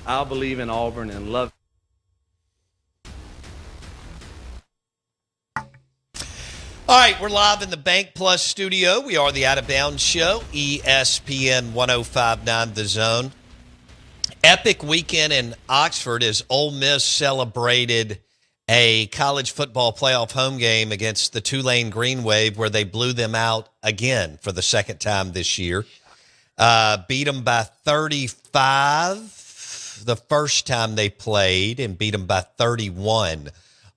I'll believe in Auburn and love. All right, we're live in the Bank Plus studio. We are the Out of Bounds Show, ESPN 105.9 The Zone. Epic weekend in Oxford as Ole Miss celebrated a college football playoff home game against the Tulane Green Wave, where they blew them out again for the second time this year. Beat them by 35 the first time they played and beat them by 31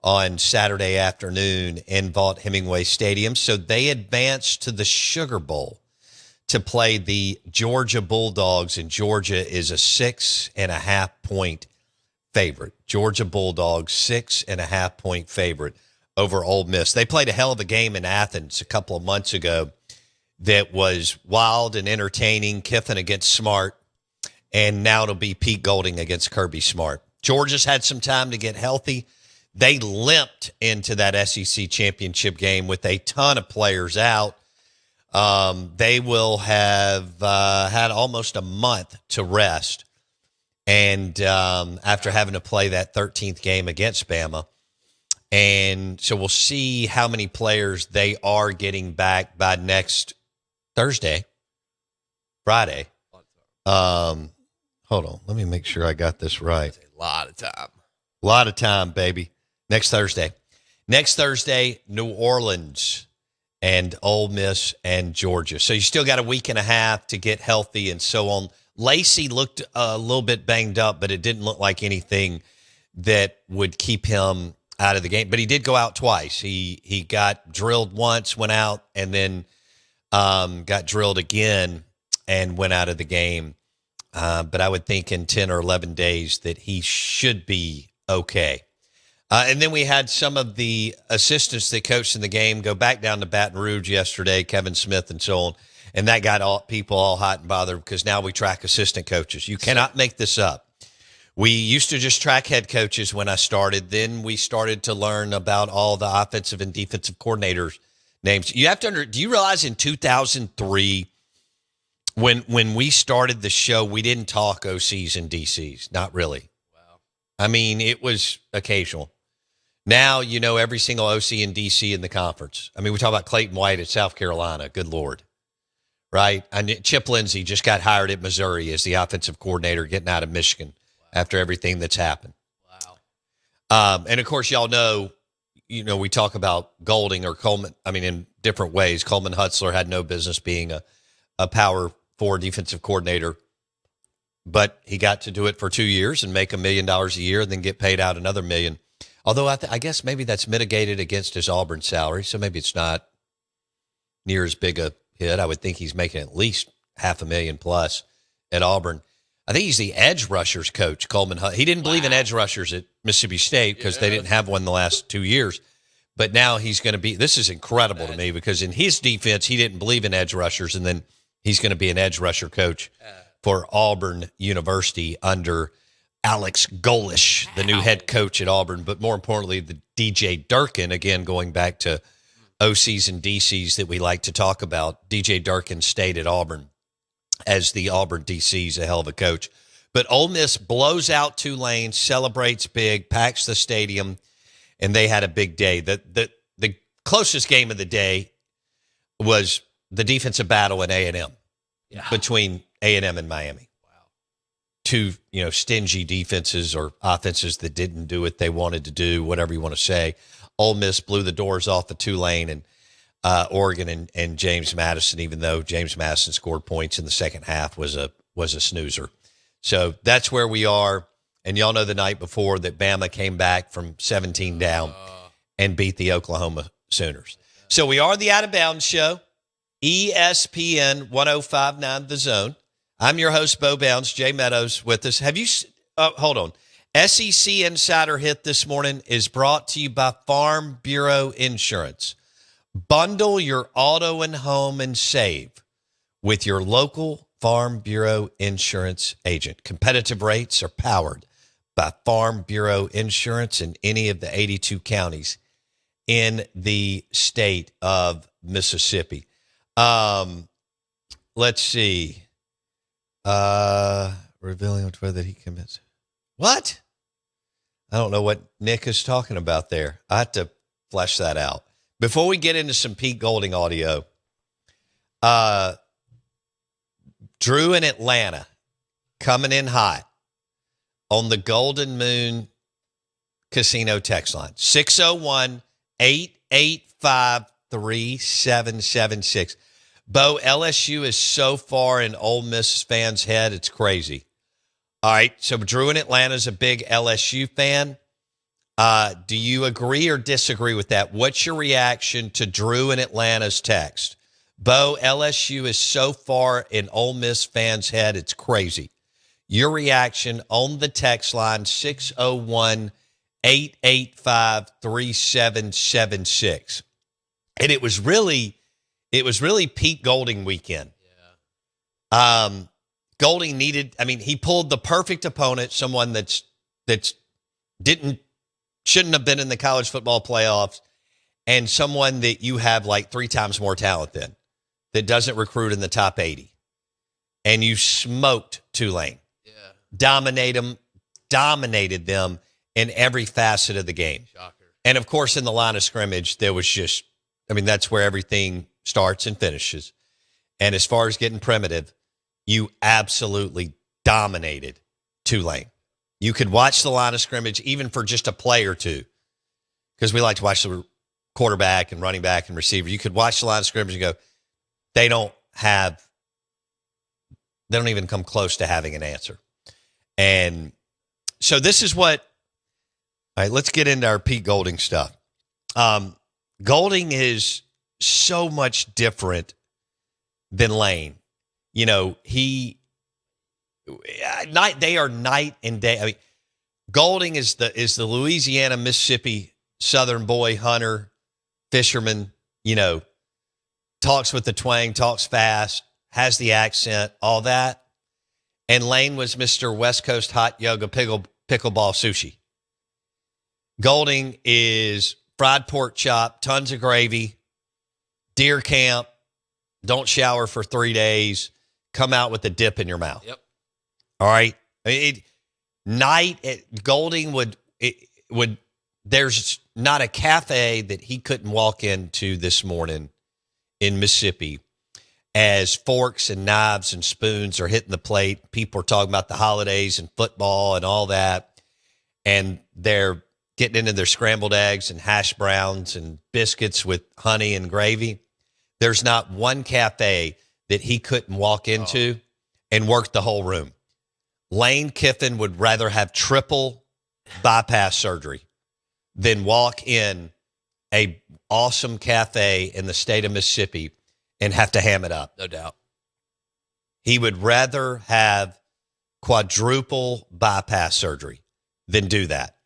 on Saturday afternoon in Vaught Hemingway Stadium. So they advanced to the Sugar Bowl to play the Georgia Bulldogs, and Georgia is a 6.5-point favorite. Georgia Bulldogs, 6.5-point favorite over Ole Miss. They played a hell of a game in Athens a couple of months ago that was wild and entertaining. Kiffin against Smart, and now it'll be Pete Golding against Kirby Smart. Georgia's had some time to get healthy. They limped into that SEC championship game with a ton of players out. They will have had almost a month to rest, and after having to play that 13th game against Bama. And so we'll see how many players they are getting back by next Friday. Hold on. Let me make sure I got this right. That's a lot of time. A lot of time, baby. Next Thursday, New Orleans and Ole Miss and Georgia. So you still got a week and a half to get healthy and so on. Lacey looked a little bit banged up, but it didn't look like anything that would keep him out of the game. But he did go out twice. He got drilled once, went out, and then got drilled again and went out of the game. But I would think in 10 or 11 days that he should be okay. And then we had some of the assistants that coached in the game go back down to Baton Rouge yesterday, Kevin Smith and so on. And that got people all hot and bothered because now we track assistant coaches. You cannot make this up. We used to just track head coaches when I started. Then we started to learn about all the offensive and defensive coordinators' names. You have to do you realize in 2003, when we started the show, we didn't talk OCs and DCs? Not really. Wow. I mean, it was occasional. Now you know every single OC and DC in the conference. I mean, we talk about Clayton White at South Carolina. Good Lord. Right? And Chip Lindsey just got hired at Missouri as the offensive coordinator getting out of Michigan after everything that's happened. Wow. And, of course, y'all know, we talk about Golding or Coleman, in different ways. Coleman Hutzler had no business being a Power 4 defensive coordinator, but he got to do it for 2 years and make $1 million a year and then get paid out another $1 million. Although I guess maybe that's mitigated against his Auburn salary, so maybe it's not near as big a hit. I would think he's making at least $500,000 plus at Auburn. I think he's the edge rushers coach, Coleman Hutt. He didn't believe in edge rushers at Mississippi State because they didn't have one the last 2 years. But now he's going to be – this is incredible to me because in his defense, he didn't believe in edge rushers, and then he's going to be an edge rusher coach for Auburn University under Alex Golish, the new head coach at Auburn. But more importantly, the DJ Durkin, again, going back to OCs and DCs that we like to talk about. DJ Durkin stayed at Auburn as the Auburn DC's a hell of a coach. But Ole Miss blows out Tulane, celebrates big, packs the stadium, and they had a big day. The closest game of the day was the defensive battle at A&M between A&M and Miami. Wow. Two, stingy defenses or offenses that didn't do what they wanted to do, whatever you want to say. Ole Miss blew the doors off of Tulane and Oregon and James Madison, even though James Madison scored points in the second half, was a snoozer. So that's where we are. And y'all know the night before that Bama came back from 17 down and beat the Oklahoma Sooners. So we are the Out of Bounds Show, ESPN 105.9 The Zone. I'm your host, Bo Bounds. Jay Meadows with us. Have you hold on. SEC Insider Hit this morning is brought to you by Farm Bureau Insurance. Bundle your auto and home and save with your local Farm Bureau Insurance agent. Competitive rates are powered by Farm Bureau Insurance in any of the 82 counties in the state of Mississippi. Let's see. Revealing whether he commits. What? I don't know what Nick is talking about there. I have to flesh that out. Before we get into some Pete Golding audio, Drew in Atlanta coming in hot on the Golden Moon Casino text line. 601-885-3776. Bo, LSU is so far in Ole Miss fans' head, it's crazy. All right, so Drew in Atlanta is a big LSU fan. Do you agree or disagree with that? What's your reaction to Drew in Atlanta's text? Bo, LSU is so far in Ole Miss fans' head, it's crazy. Your reaction on the text line, 601-885-3776. And it was really Pete Golding weekend. Yeah. Golding he pulled the perfect opponent, someone that's shouldn't have been in the college football playoffs, and someone that you have like 3 times more talent than, that doesn't recruit in the top 80. And you smoked Tulane. Yeah. Dominated them in every facet of the game. Shocker. And of course, in the line of scrimmage, there was that's where everything starts and finishes. And as far as getting primitive, you absolutely dominated Tulane. You could watch the line of scrimmage even for just a play or two, because we like to watch the quarterback and running back and receiver. You could watch the line of scrimmage and go, they don't even come close to having an answer. And so this is all right, let's get into our Pete Golding stuff. Golding is so much different than Lane. They are night and day. Golding is the Louisiana, Mississippi, Southern boy, hunter, fisherman, talks with the twang, talks fast, has the accent, all that. And Lane was Mr. West Coast hot yoga pickleball sushi. Golding is fried pork chop, tons of gravy, deer camp, don't shower for 3 days, come out with a dip in your mouth. Yep. All right. Golding would there's not a cafe that he couldn't walk into this morning in Mississippi as forks and knives and spoons are hitting the plate. People are talking about the holidays and football and all that. And they're getting into their scrambled eggs and hash browns and biscuits with honey and gravy. There's not one cafe that he couldn't walk into and work the whole room. Lane Kiffin would rather have triple bypass surgery than walk in a awesome cafe in the state of Mississippi and have to ham it up. No doubt. He would rather have quadruple bypass surgery than do that.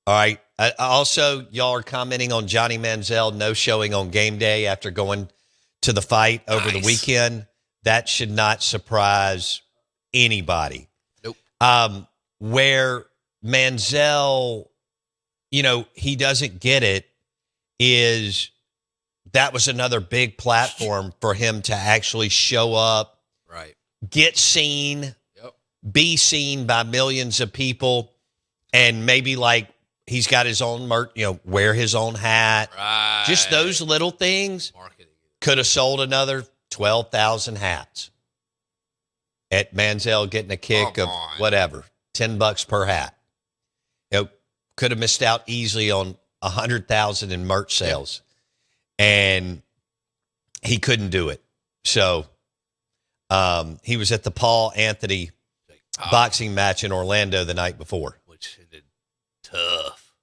All right. Also, y'all are commenting on Johnny Manziel no showing on game day after going to the fight over the weekend. That should not surprise anybody. Nope. Where Manziel, he doesn't get it is that was another big platform for him to actually show up, right? Get seen, yep. Be seen by millions of people, and maybe he's got his own merch, wear his own hat. Right. Just those little things. Marketing. Could have sold another 12,000 hats at Manziel getting a kick of whatever, $10 per hat. Could have missed out easily on 100,000 in merch sales, and he couldn't do it. So he was at the Paul Anthony boxing match in Orlando the night before, which ended tough.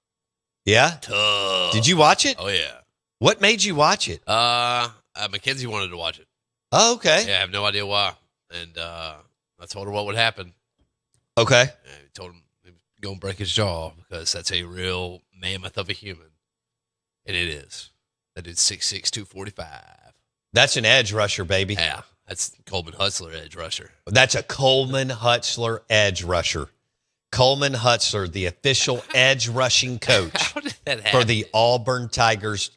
Yeah, tough. Did you watch it? Oh yeah. What made you watch it? Mackenzie wanted to watch it. Oh, okay. Yeah, I have no idea why, and I told her what would happen. Okay. And I told him he was going to break his jaw because that's a real mammoth of a human, and it is. That dude's 6'6", 245. That's an edge rusher, baby. Yeah, that's Coleman Hutzler edge rusher. That's a Coleman Hutzler edge rusher. Coleman Hutzler, the official edge rushing coach How did that happen? for the Auburn Tigers.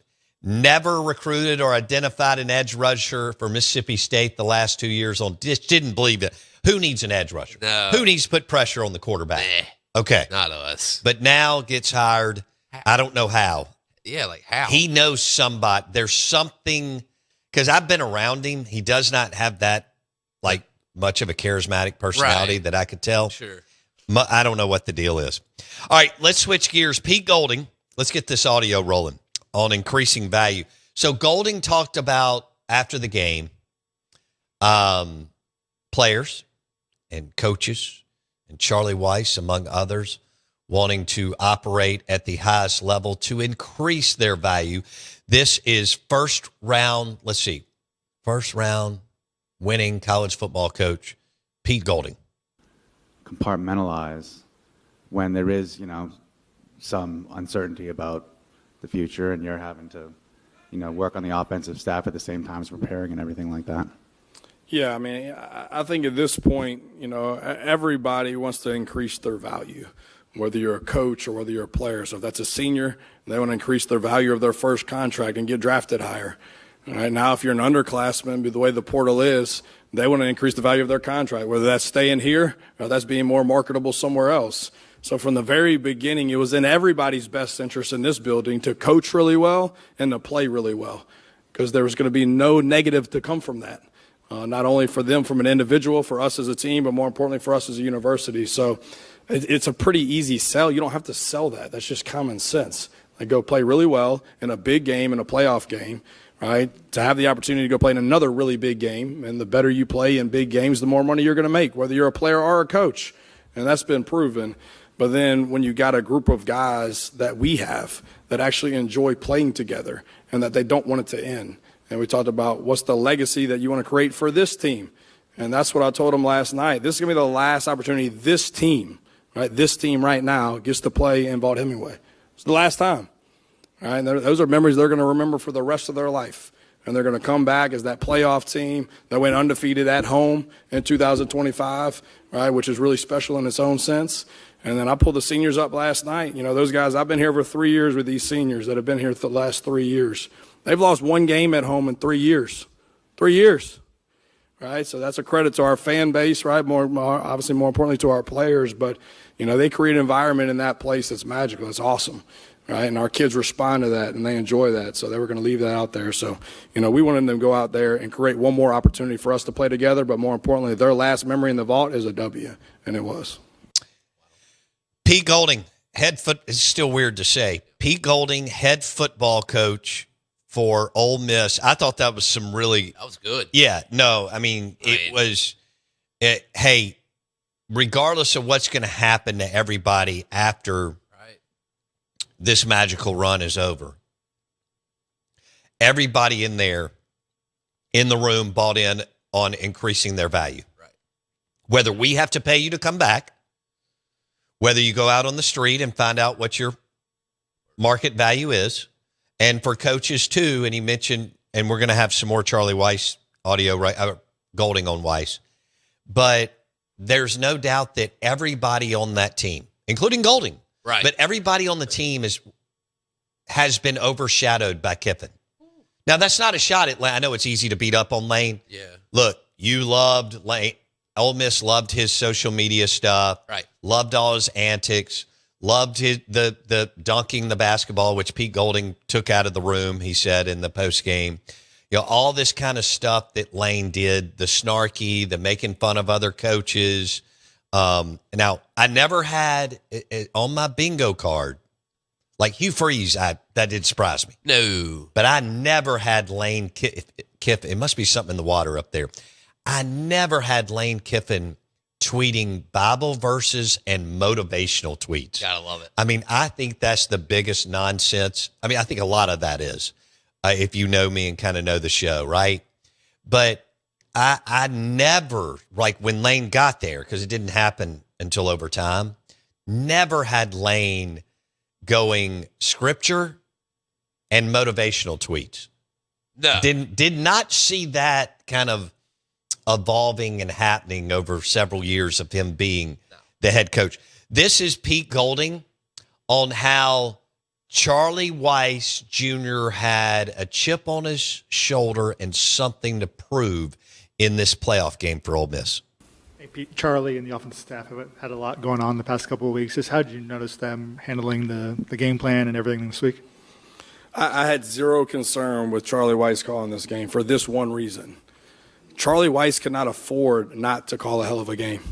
Never recruited or identified an edge rusher for Mississippi State the last 2 years. Just didn't believe it. Who needs an edge rusher? No. Who needs to put pressure on the quarterback? Nah, Okay. not us. But now gets hired. I don't know how. Yeah, like how? He knows somebody. There's something, because I've been around him. He does not have that, like, much of a charismatic personality that I could tell. Sure. I don't know what the deal is. All right, let's switch gears. Pete Golding, let's get this audio rolling on increasing value. So Golding talked about, after the game, players and coaches and Charlie Weiss, among others, wanting to operate at the highest level to increase their value. This is first round winning college football coach, Pete Golding. Compartmentalize when there is, some uncertainty about the future and you're having to, work on the offensive staff at the same time as preparing and everything like that. Yeah, I mean, I think at this point, everybody wants to increase their value, whether you're a coach or whether you're a player. So if that's a senior, they want to increase their value of their first contract and get drafted higher. All right, now, if you're an underclassman, the way the portal is, they want to increase the value of their contract, whether that's staying here or that's being more marketable somewhere else. So from the very beginning, it was in everybody's best interest in this building to coach really well and to play really well, because there was going to be no negative to come from that. Not only for them from an individual, for us as a team, but more importantly for us as a university. So it's a pretty easy sell. You don't have to sell that. That's just common sense. Like, go play really well in a big game, in a playoff game, right? To have the opportunity to go play in another really big game. And the better you play in big games, the more money you're going to make, whether you're a player or a coach. And that's been proven. But then when you got a group of guys that we have that actually enjoy playing together and that they don't want it to end. And we talked about what's the legacy that you want to create for this team. And that's what I told them last night. This is going to be the last opportunity this team right now gets to play in Vaught Hemingway. It's the last time. All right? And those are memories they're going to remember for the rest of their life. And they're going to come back as that playoff team that went undefeated at home in 2025, right, which is really special in its own sense. And then I pulled the seniors up last night. Those guys, I've been here for 3 years with these seniors that have been here the last 3 years. They've lost one game at home in 3 years. 3 years, right? So that's a credit to our fan base, right? More obviously, more importantly, to our players. But, they create an environment in that place that's magical. It's awesome, right? And our kids respond to that, and they enjoy that. So they were going to leave that out there. So, we wanted them to go out there and create one more opportunity for us to play together. But more importantly, their last memory in the vault is a W, and it was. Pete Golding, it's still weird to say. Pete Golding, head football coach for Ole Miss. I thought that was some really... That was good. Yeah, no, I mean, it was... hey, regardless of what's going to happen to everybody after this magical run is over, everybody in there, in the room, bought in on increasing their value. Right. Whether we have to pay you to come back, whether you go out on the street and find out what your market value is, and for coaches too, and he mentioned, and we're going to have some more Charlie Weiss audio, right? Golding on Weiss. But there's no doubt that everybody on that team, including Golding, right? But everybody on the team has been overshadowed by Kiffin. Now, that's not a shot at Lane. I know it's easy to beat up on Lane. Yeah. Look, you loved Lane. Ole Miss loved his social media stuff. Right. Loved all his antics. Loved the dunking the basketball, which Pete Golding took out of the room, he said in the post game. All this kind of stuff that Lane did, the snarky, the making fun of other coaches. Now, I never had on my bingo card, like Hugh Freeze, that did surprise me. No. But I never had Lane Kiffin. It must be something in the water up there. I never had Lane Kiffin tweeting Bible verses and motivational tweets. Gotta love it. I mean, I think that's the biggest nonsense. I mean, I think a lot of that is, if you know me and kind of know the show, right? But I never, like when Lane got there, because it didn't happen until overtime, never had Lane going scripture and motivational tweets. No. Did not see that kind of evolving and happening over several years of him being the head coach. This is Pete Golding on how Charlie Weiss Jr. had a chip on his shoulder and something to prove in this playoff game for Ole Miss. Hey, Pete, Charlie and the offensive staff have had a lot going on the past couple of weeks. Just how did you notice them handling the game plan and everything this week? I had zero concern with Charlie Weiss calling this game for this one reason. Charlie Weiss could not afford not to call a hell of a game.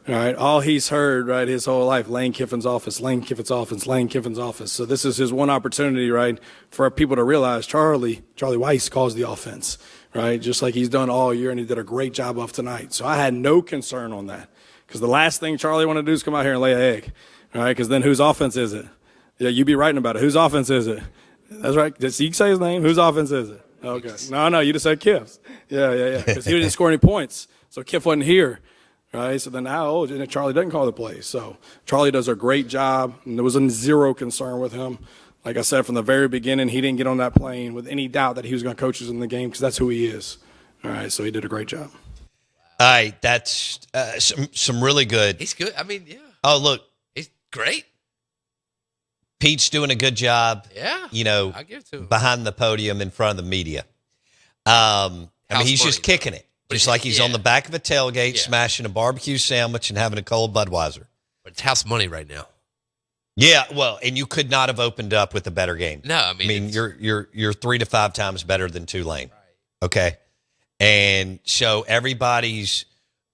All right, all he's heard, right, his whole life, Lane Kiffin's office, Lane Kiffin's office, Lane Kiffin's office. So this is his one opportunity, right, for people to realize Charlie Weiss calls the offense, right, just like he's done all year, and he did a great job of tonight. So I had no concern on that because the last thing Charlie wanted to do is come out here and lay an egg, all right, because then whose offense is it? Yeah, you be writing about it. Whose offense is it? That's right. Did you say his name? Whose offense is it? Okay. No, you just said Kiff's. Yeah. Because he didn't score any points, so Kiff wasn't here. Right, so then now Charlie doesn't call the plays. So Charlie does a great job, and there was a zero concern with him. Like I said from the very beginning, he didn't get on that plane with any doubt that he was going to coach us in the game because that's who he is. All right, so he did a great job. All right, that's some really good. He's good. I mean, yeah. Oh, look, He's great. Pete's doing a good job. Yeah. I give it to him. Behind the podium in front of the media. I mean, he's just kicking it. Just like he's on the back of a tailgate, smashing a barbecue sandwich and having a cold Budweiser. But it's house money right now. Yeah, well, and you could not have opened up with a better game. No, I mean you're 3 to 5 times better than Tulane. Right. Okay, and so everybody's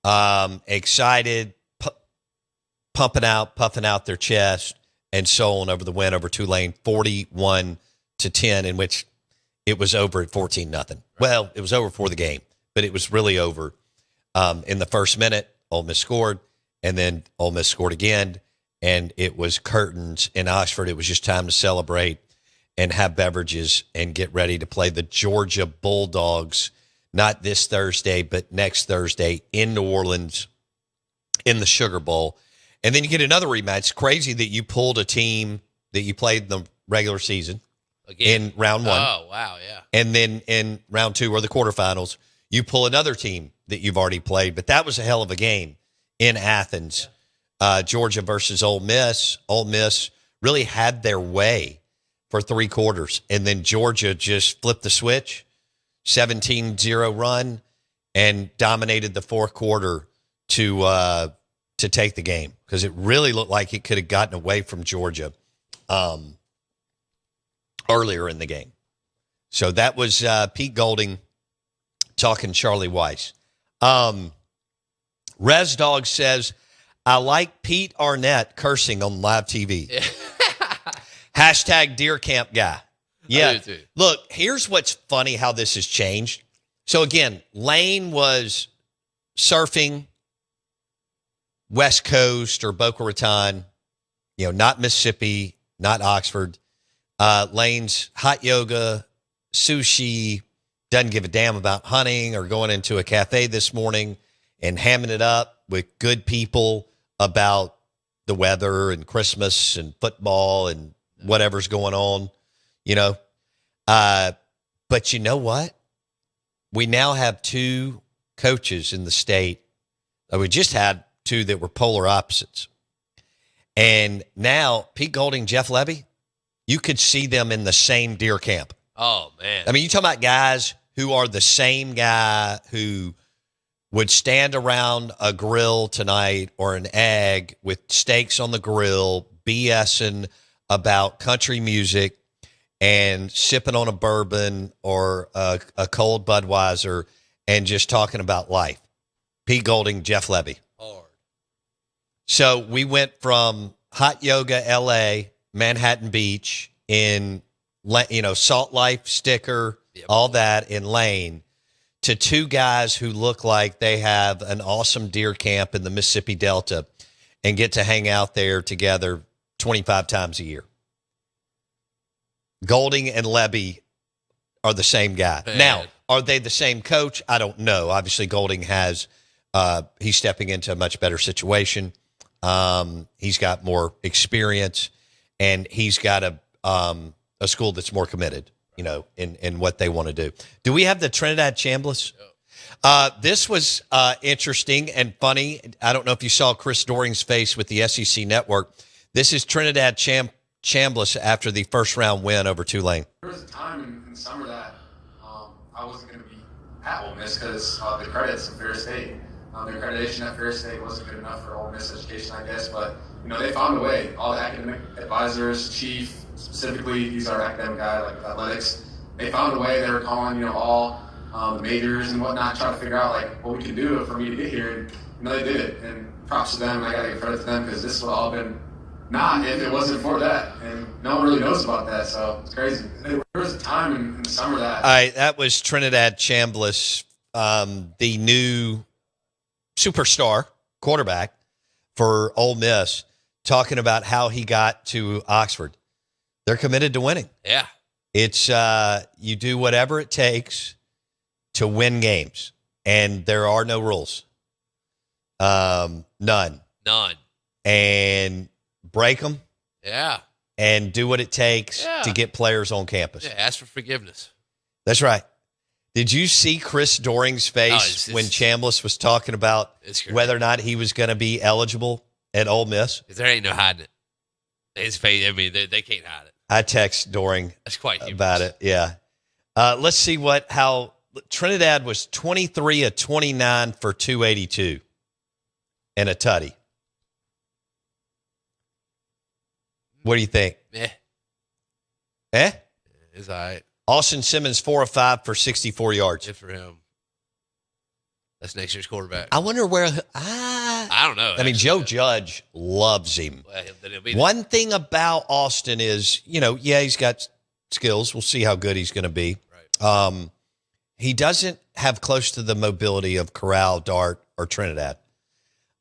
excited, puffing out their chest, and so on over the win over Tulane, 41-10, in which it was over at 14-0. Right. Well, it was over for the game. But it was really over in the first minute. Ole Miss scored, and then Ole Miss scored again, and it was curtains in Oxford. It was just time to celebrate and have beverages and get ready to play the Georgia Bulldogs, not this Thursday, but next Thursday in New Orleans in the Sugar Bowl. And then you get another rematch. It's crazy that you pulled a team that you played in the regular season in round one. Oh, wow, yeah. And then in round two or the quarterfinals, you pull another team that you've already played, but that was a hell of a game in Athens. Georgia versus Ole Miss. Ole Miss really had their way for 3 quarters, and then Georgia just flipped the switch, 17-0 run, and dominated the fourth quarter to take the game because it really looked like it could have gotten away from Georgia earlier in the game. So that was Pete Golding talking Charlie Weiss. Res Dog says, I like Pete Arnett cursing on live TV. Hashtag Deer Camp guy. Yeah. Look, here's what's funny how this has changed. So again, Lane was surfing West Coast or Boca Raton, not Mississippi, not Oxford. Lane's hot yoga, sushi, doesn't give a damn about hunting or going into a cafe this morning and hamming it up with good people about the weather and Christmas and football and whatever's going on, But you know what? We now have 2 coaches in the state. We just had 2 that were polar opposites. And now Pete Golding, Jeff Levy, you could see them in the same deer camp. Oh, man. I mean, you talk about guys who are the same guy who would stand around a grill tonight or an egg with steaks on the grill, BSing about country music and sipping on a bourbon or a cold Budweiser and just talking about life. Pete Golding, Jeff Levy. Hard. So we went from hot yoga, LA, Manhattan Beach in, Salt Life sticker, all that in Lane, to 2 guys who look like they have an awesome deer camp in the Mississippi Delta and get to hang out there together 25 times a year. Golding and Levy are the same guy. Man. Now, are they the same coach? I don't know. Obviously, Golding has he's stepping into a much better situation. He's got more experience, and he's got a school that's more committed, in what they want to do. Do we have the Trinidad Chambliss? This was interesting and funny. I don't know if you saw Chris Doring's face with the SEC Network. This is Trinidad Chambliss after the first round win over Tulane. There was a time in summer that I wasn't going to be at Ole Miss because the credits of Fair State. Their accreditation at Ferris State wasn't good enough for Ole Miss education, I guess, but they found a way. All the academic advisors, chief specifically, he's our academic guy, like athletics. They found a way. They were calling, all the majors and whatnot, trying to figure out like what we could do for me to get here. And they did it. And props to them. And I got to give credit to them because this would all have been not if it wasn't for that. And no one really knows about that, so it's crazy. There was a time in the summer that. All right, that was Trinidad Chambliss, the new superstar quarterback for Ole Miss, talking about how he got to Oxford. They're committed to winning. Yeah. It's you do whatever it takes to win games, and there are no rules. None. And break them. Yeah. And do what it takes to get players on campus. Yeah, ask for forgiveness. That's right. Did you see Chris Doring's face when Chambliss was talking about whether or not he was going to be eligible at Ole Miss? There ain't no hiding it. His face, I mean, they can't hide it. I text Doring That's quite humorous. about it. Yeah. Let's see how Trinidad was 23 of 29 for 282 and a tutty. What do you think? It's all right. Austin Simmons 4 of 5 for 64 yards. Good for him. That's next year's quarterback. I wonder where. I don't know. I mean, Joe Judge loves him. Well, he'll be One thing about Austin is, he's got skills. We'll see how good he's going to be. Right. He doesn't have close to the mobility of Corral, Dart, or Trinidad.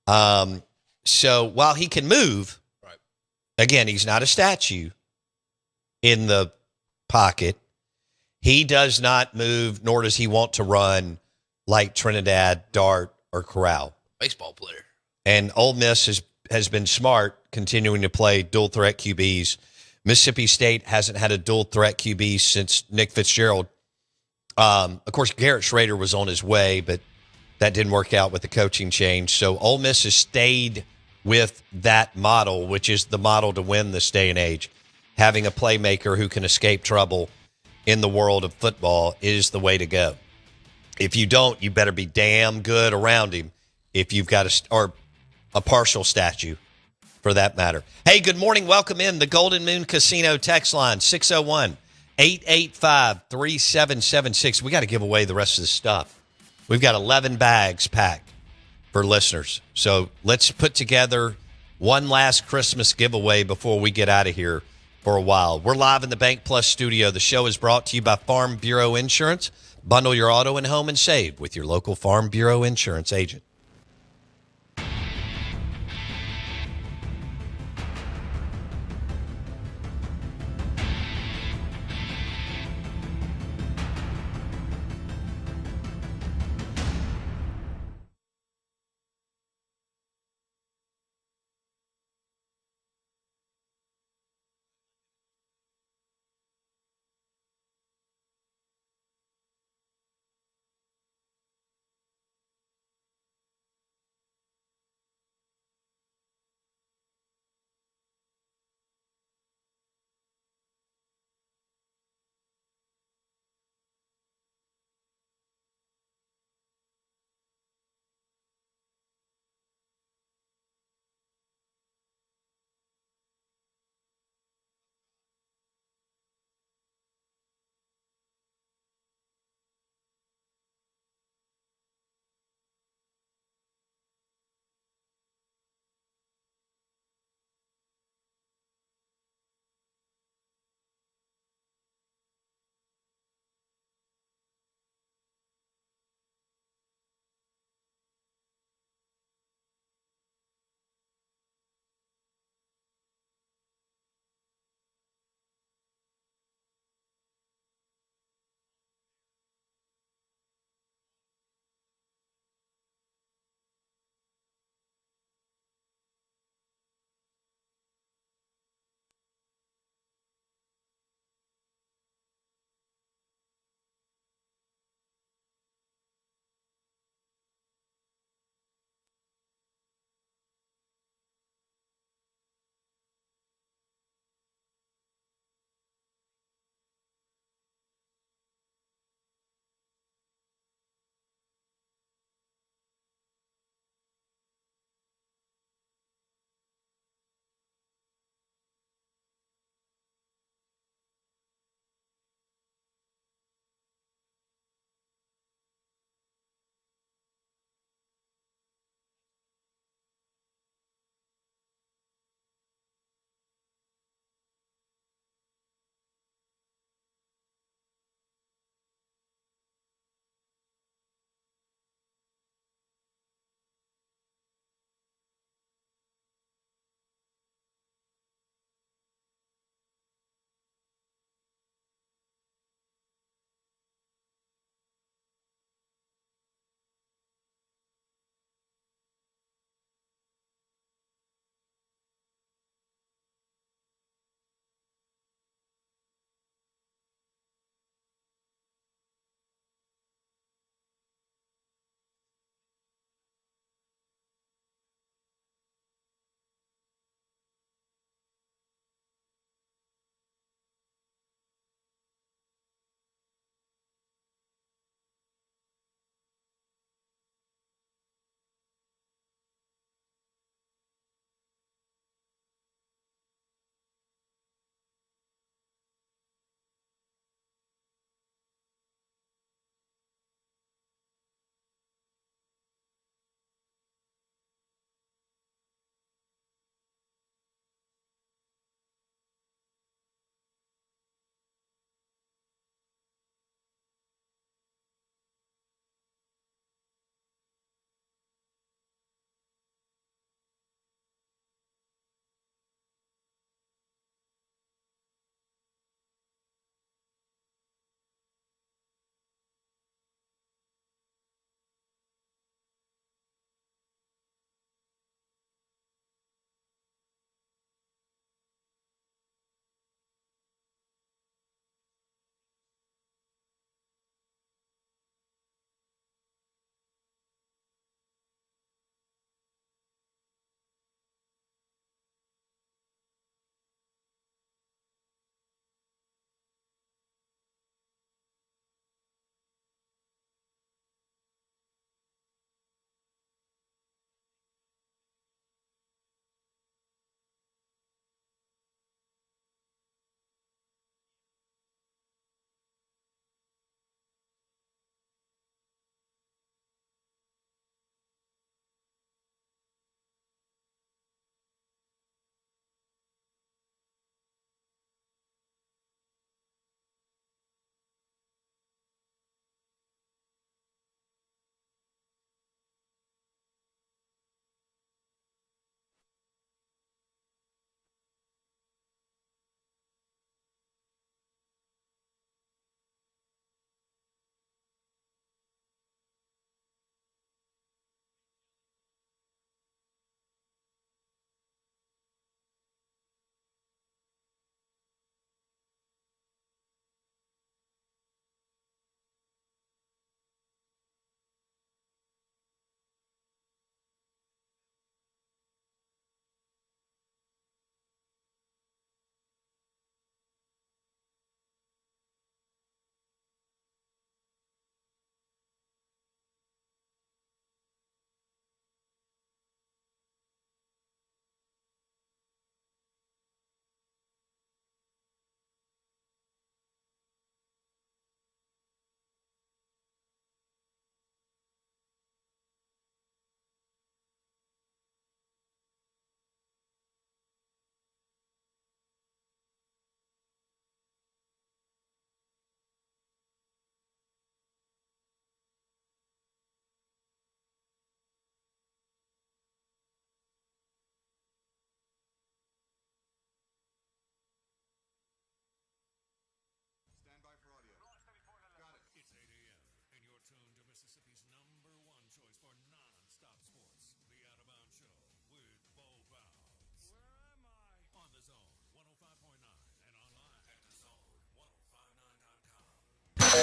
So while he can move, again, he's not a statue in the pocket. He does not move, nor does he want to run like Trinidad, Dart, or Corral. Baseball player. And Ole Miss has been smart, continuing to play dual threat QBs. Mississippi State hasn't had a dual threat QB since Nick Fitzgerald. Of course, Garrett Schrader was on his way, but that didn't work out with the coaching change. So Ole Miss has stayed with that model, which is the model to win this day and age. Having a playmaker who can escape trouble in the world of football is the way to go. If you don't, you better be damn good around him if you've got a partial statue for that matter. Hey, good morning. Welcome in the Golden Moon Casino text line, 601-885-3776. We got to give away the rest of the stuff. We've got 11 bags packed for listeners. So let's put together one last Christmas giveaway before we get out of here for a while. We're live in the Bank Plus studio. The show is brought to you by Farm Bureau Insurance. Bundle your auto and home and save with your local Farm Bureau Insurance agent.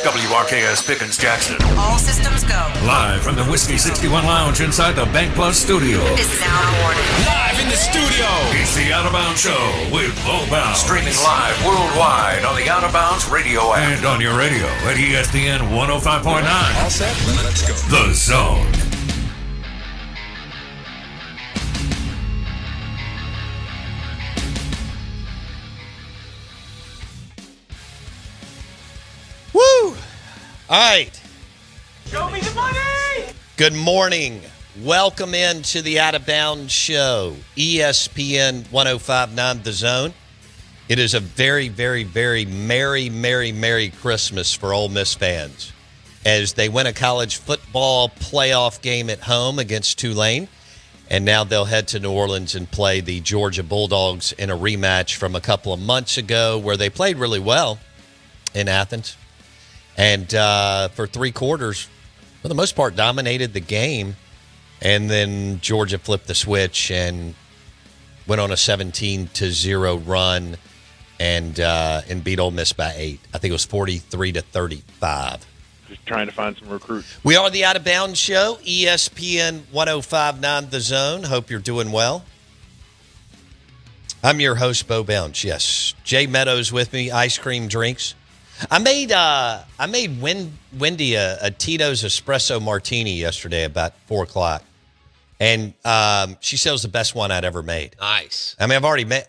WRKS Pickens Jackson. All systems go. Live from the Whiskey 61 Lounge inside the Bank Plus studio. Is now morning. Live in the studio. It's the Out of Bounds Show with Bo Bounds. Streaming live worldwide on the Out of Bounds radio app. And on your radio at ESPN 105.9. All set? Let's go. The Zone. Woo! All right. Show me the money! Good morning. Welcome into the Out of Bounds Show, ESPN 105.9 The Zone. It is a very, very, very merry Christmas for Ole Miss fans as they win a college football playoff game at home against Tulane, and now they'll head to New Orleans and play the Georgia Bulldogs in a rematch from a couple of months ago where they played really well in Athens. And for 3 quarters, for the most part, dominated the game. And then Georgia flipped the switch and went on a 17-0 run and beat Ole Miss by 8. I think it was 43-35. Just trying to find some recruits. We are the Out of Bounds Show, ESPN 105.9 The Zone. Hope you're doing well. I'm your host, Bo Bounds. Yes, Jay Meadows with me. Ice cream drinks. I made Wendy a Tito's espresso martini yesterday about 4:00, and she said it was the best one I'd ever made. Nice. I mean, I've already made.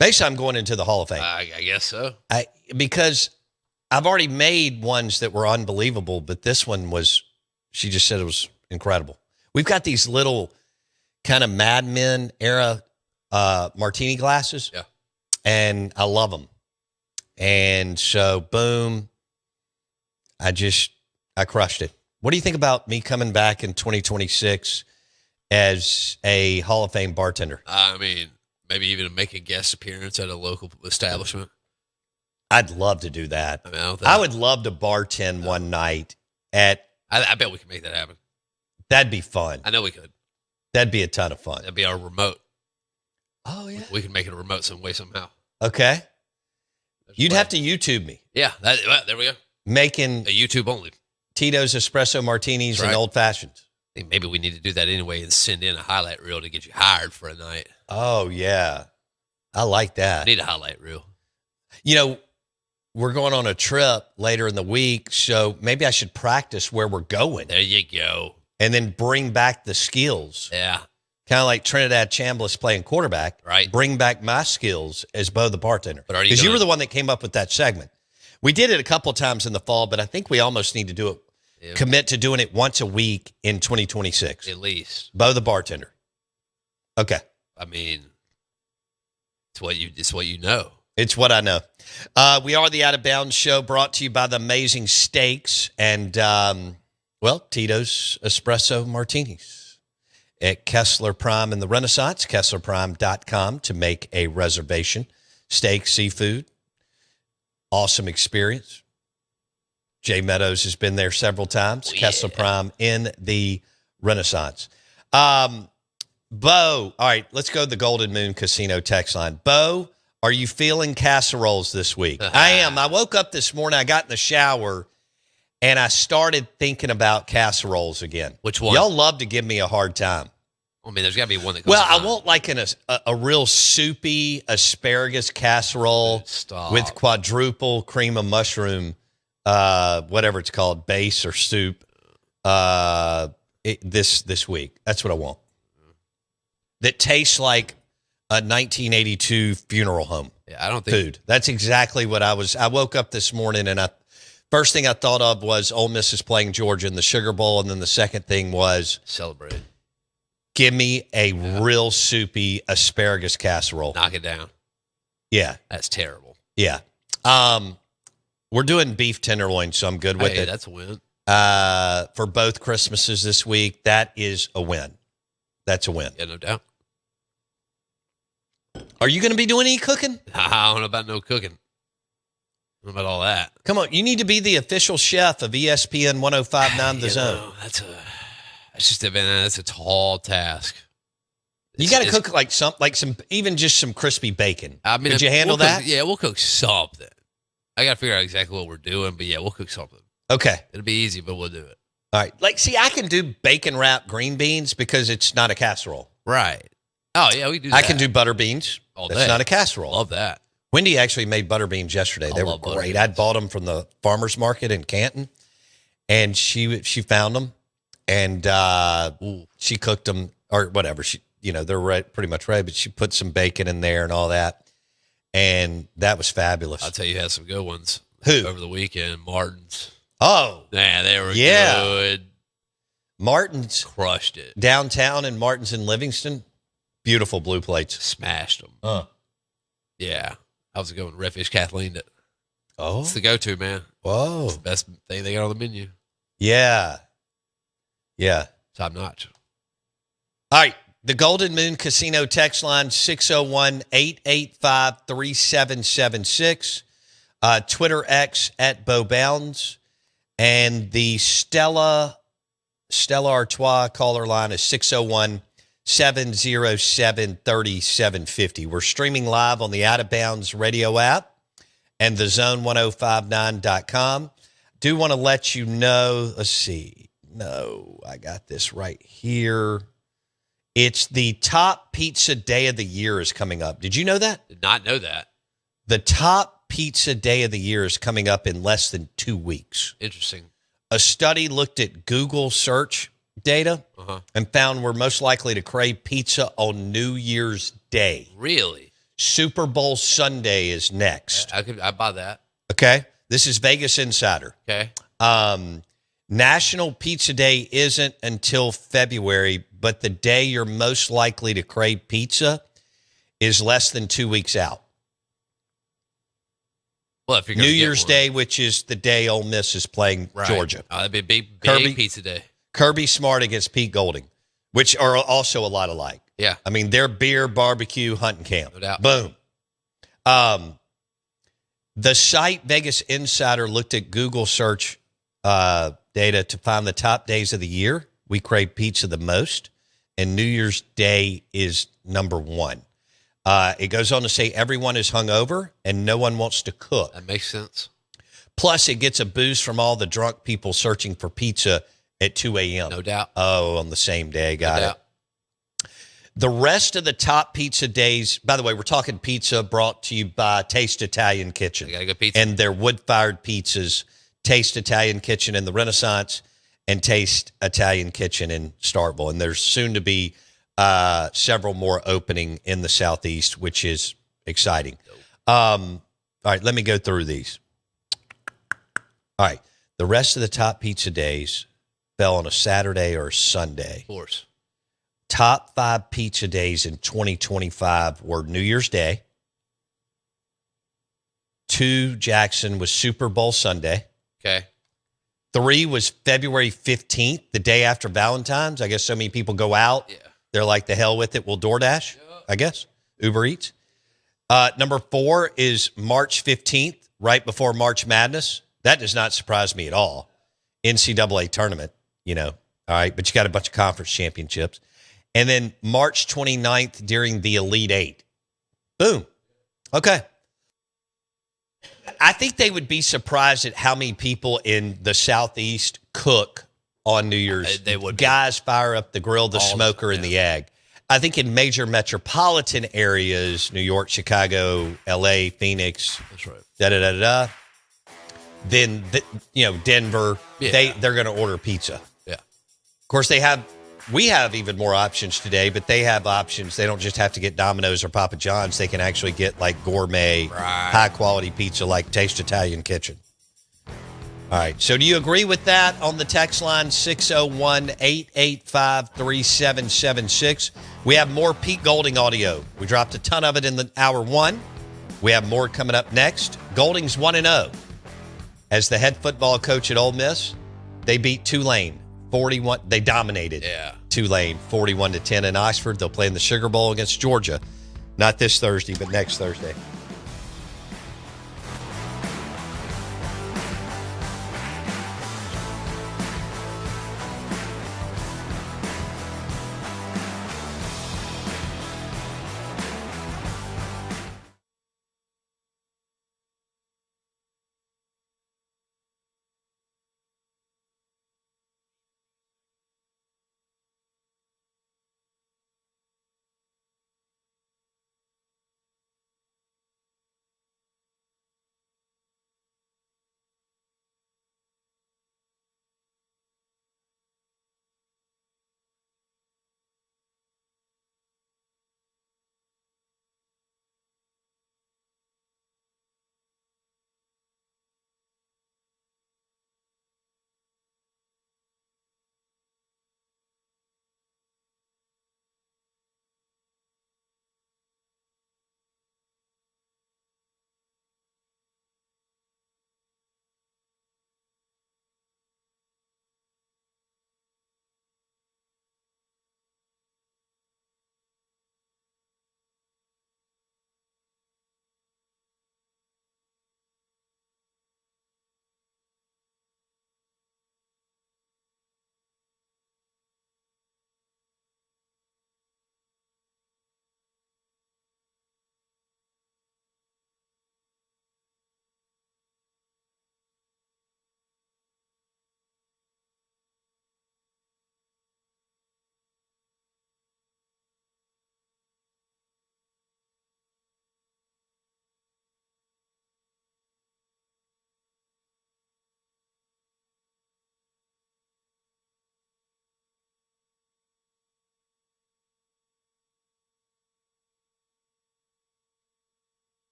Basically, I'm going into the Hall of Fame. I guess so. Because I've already made ones that were unbelievable, but this one was. She just said it was incredible. We've got these little kind of Mad Men era martini glasses, yeah, and I love them. And so, boom, I crushed it. What do you think about me coming back in 2026 as a Hall of Fame bartender? I mean, maybe even make a guest appearance at a local establishment. I'd love to do that. I would love to bartend one night at. I bet we can make that happen. That'd be fun. I know we could. That'd be a ton of fun. That'd be our remote. Oh, yeah. We can make it a remote some way, somehow. Okay. You'd have to YouTube me. Yeah, there we go. Making a YouTube only Tito's espresso martinis and old fashions. I think maybe we need to do that anyway and send in a highlight reel to get you hired for a night. Oh yeah, I like that. I need a highlight reel. You know, we're going on a trip later in the week, so maybe I should practice where we're going. There you go, and then bring back the skills. Yeah. Kind of like Trinidad Chambliss playing quarterback. Right. Bring back my skills as Bo the bartender. But because you were the one that came up with that segment. We did it a couple times in the fall, but I think we almost need to do it. Yeah. Commit to doing it once a week in 2026. At least. Bo the bartender. Okay. I mean, it's what you know. It's what I know. We are the Out of Bounds Show, brought to you by the amazing steaks and, Tito's Espresso Martinis. At Kessler Prime in the Renaissance, KesslerPrime.com to make a reservation. Steak, seafood, awesome experience. Jay Meadows has been there several times. Yeah. Kessler Prime in the Renaissance. Bo, all right, let's go to the Golden Moon Casino text line. Bo, are you feeling casseroles this week? I am. I woke up this morning, I got in the shower, and I started thinking about casseroles again. Which one? Y'all love to give me a hard time. I mean, there's got to be one that comes Well, I want like a real soupy asparagus casserole with quadruple cream of mushroom, whatever it's called, base or soup, this week. That's what I want. That tastes like a 1982 funeral home. Yeah, I don't think food. That's exactly what I woke up this morning and first thing I thought of was Ole Miss is playing Georgia in the Sugar Bowl, and then the second thing was celebrate. Give me a real soupy asparagus casserole. Knock it down. Yeah. That's terrible. Yeah. We're doing beef tenderloin, so I'm good with it. That's a win. For both Christmases this week, that is a win. That's a win. Yeah, no doubt. Are you going to be doing any cooking? I don't know about no cooking. I don't know about all that. Come on. You need to be the official chef of ESPN 105.9 The Zone. That's a tall task. You got to cook like some, even just some crispy bacon. I mean, could you handle that? We'll cook something. I got to figure out exactly what we're doing, but yeah, we'll cook something. Okay. It'll be easy, but we'll do it. All right. Like, see, I can do bacon wrapped green beans because it's not a casserole. Right. Oh, yeah, we do that. I can do butter beans. All That's day. not a casserole. Love that. Wendy actually made butter beans yesterday. They were love butter great. beans. I bought them from the farmer's market in Canton, and she found them, and she cooked them or whatever. They're pretty much ready, but she put some bacon in there and all that, and that was fabulous. I'll tell you, had some good ones. Who? Over the weekend, Martin's. Oh. Yeah, they were good. Martin's. Crushed it. Downtown in Martin's in Livingston. Beautiful blue plates. Smashed them. Yeah. I was going Redfish Kathleen. Oh. It's the go-to, man. Whoa. It's the best thing they got on the menu. Yeah. Yeah. Top notch. All right. The Golden Moon Casino text line, 601-885-3776. Twitter X at Bo Bounds. And the Stella Artois caller line is 601-707-3750. We're streaming live on the Out of Bounds radio app and the zone1059.com. Do want to let you know, let's see. No, I got this right here. It's the top pizza day of the year is coming up. Did you know that? Did not know that. The top pizza day of the year is coming up in less than 2 weeks. Interesting. A study looked at Google search data and found we're most likely to crave pizza on New Year's Day. Really? Super Bowl Sunday is next. I buy that. Okay. This is Vegas Insider. Okay. National Pizza Day isn't until February, but the day you're most likely to crave pizza is less than 2 weeks out. Well, if you're New Year's Day, which is the day Ole Miss is playing Georgia. Oh, that'd be a big pizza day. Kirby Smart against Pete Golding, which are also a lot alike. Yeah. I mean, they're beer, barbecue, hunting camp. No doubt. Boom. The site Vegas Insider looked at Google search data to find the top days of the year we crave pizza the most, and New Year's Day is number one. It goes on to say everyone is hungover and no one wants to cook. That makes sense. Plus, it gets a boost from all the drunk people searching for pizza at 2 a.m. No doubt. Oh, on the same day. Got No it. The rest of the top pizza days, by the way, we're talking pizza brought to you by Taste Italian Kitchen. I got a good pizza. And their wood-fired pizzas, Taste Italian Kitchen in the Renaissance and Taste Italian Kitchen in Starkville. And there's soon to be several more opening in the Southeast, which is exciting. All right, let me go through these. All right, the rest of the top pizza days fell on a Saturday or a Sunday. Of course. Top 5 pizza days in 2025 were New Year's Day. 2, Jackson, was Super Bowl Sunday. Okay. 3 was February 15th, the day after Valentine's. I guess so many people go out. Yeah. They're like, the hell with it. We'll DoorDash, I guess. Uber Eats. Number 4 is March 15th, right before March Madness. That does not surprise me at all. NCAA tournament, all right, but you got a bunch of conference championships. And then March 29th during the Elite Eight. Boom. Okay. I think they would be surprised at how many people in the Southeast cook on New Year's. They would. Guys fire up the grill, the smoker, and the egg. I think in major metropolitan areas, New York, Chicago, L.A., Phoenix, That's right. da-da-da-da-da, then, Denver, Yeah. they're going to order pizza. Yeah. Of course, we have even more options today, but they have options. They don't just have to get Domino's or Papa John's. They can actually get like gourmet, high-quality pizza like Taste Italian Kitchen. All right. So do you agree with that on the text line 601-885-3776? We have more Pete Golding audio. We dropped a ton of it in the hour one. We have more coming up next. Golding's 1-0 as the head football coach at Ole Miss. They beat Tulane 41. They dominated Tulane 41-10 in Oxford. They'll play in the Sugar Bowl against Georgia. Not this Thursday, but next Thursday.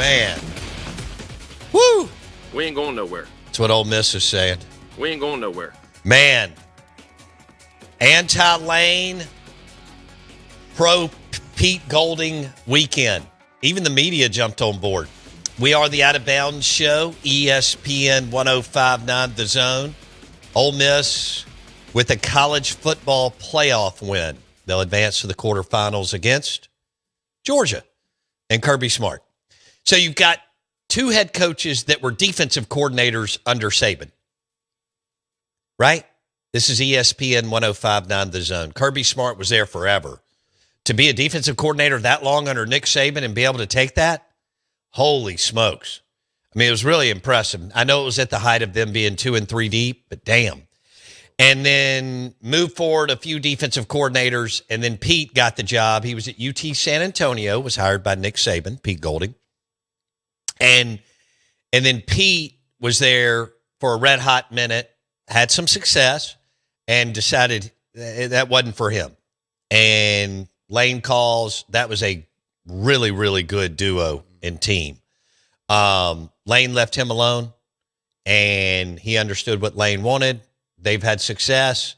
man. Woo! We ain't going nowhere. That's what Ole Miss is saying. We ain't going nowhere. Man. Anti-Lane, pro-Pete Golding weekend. Even the media jumped on board. We are the Out of Bounds Show, ESPN 105.9 The Zone. Ole Miss with a college football playoff win. They'll advance to the quarterfinals against Georgia and Kirby Smart. So you've got two head coaches that were defensive coordinators under Saban. Right? This is ESPN 105.9 The Zone. Kirby Smart was there forever. To be a defensive coordinator that long under Nick Saban and be able to take that, holy smokes. I mean, it was really impressive. I know it was at the height of them being 2 and 3 deep, but damn. And then move forward a few defensive coordinators, and then Pete got the job. He was at UT San Antonio, was hired by Nick Saban, Pete Golding. And then Pete was there for a red-hot minute, had some success, and decided that wasn't for him. And Lane calls. That was a really, really good duo and team. Lane left him alone, and he understood what Lane wanted. They've had success,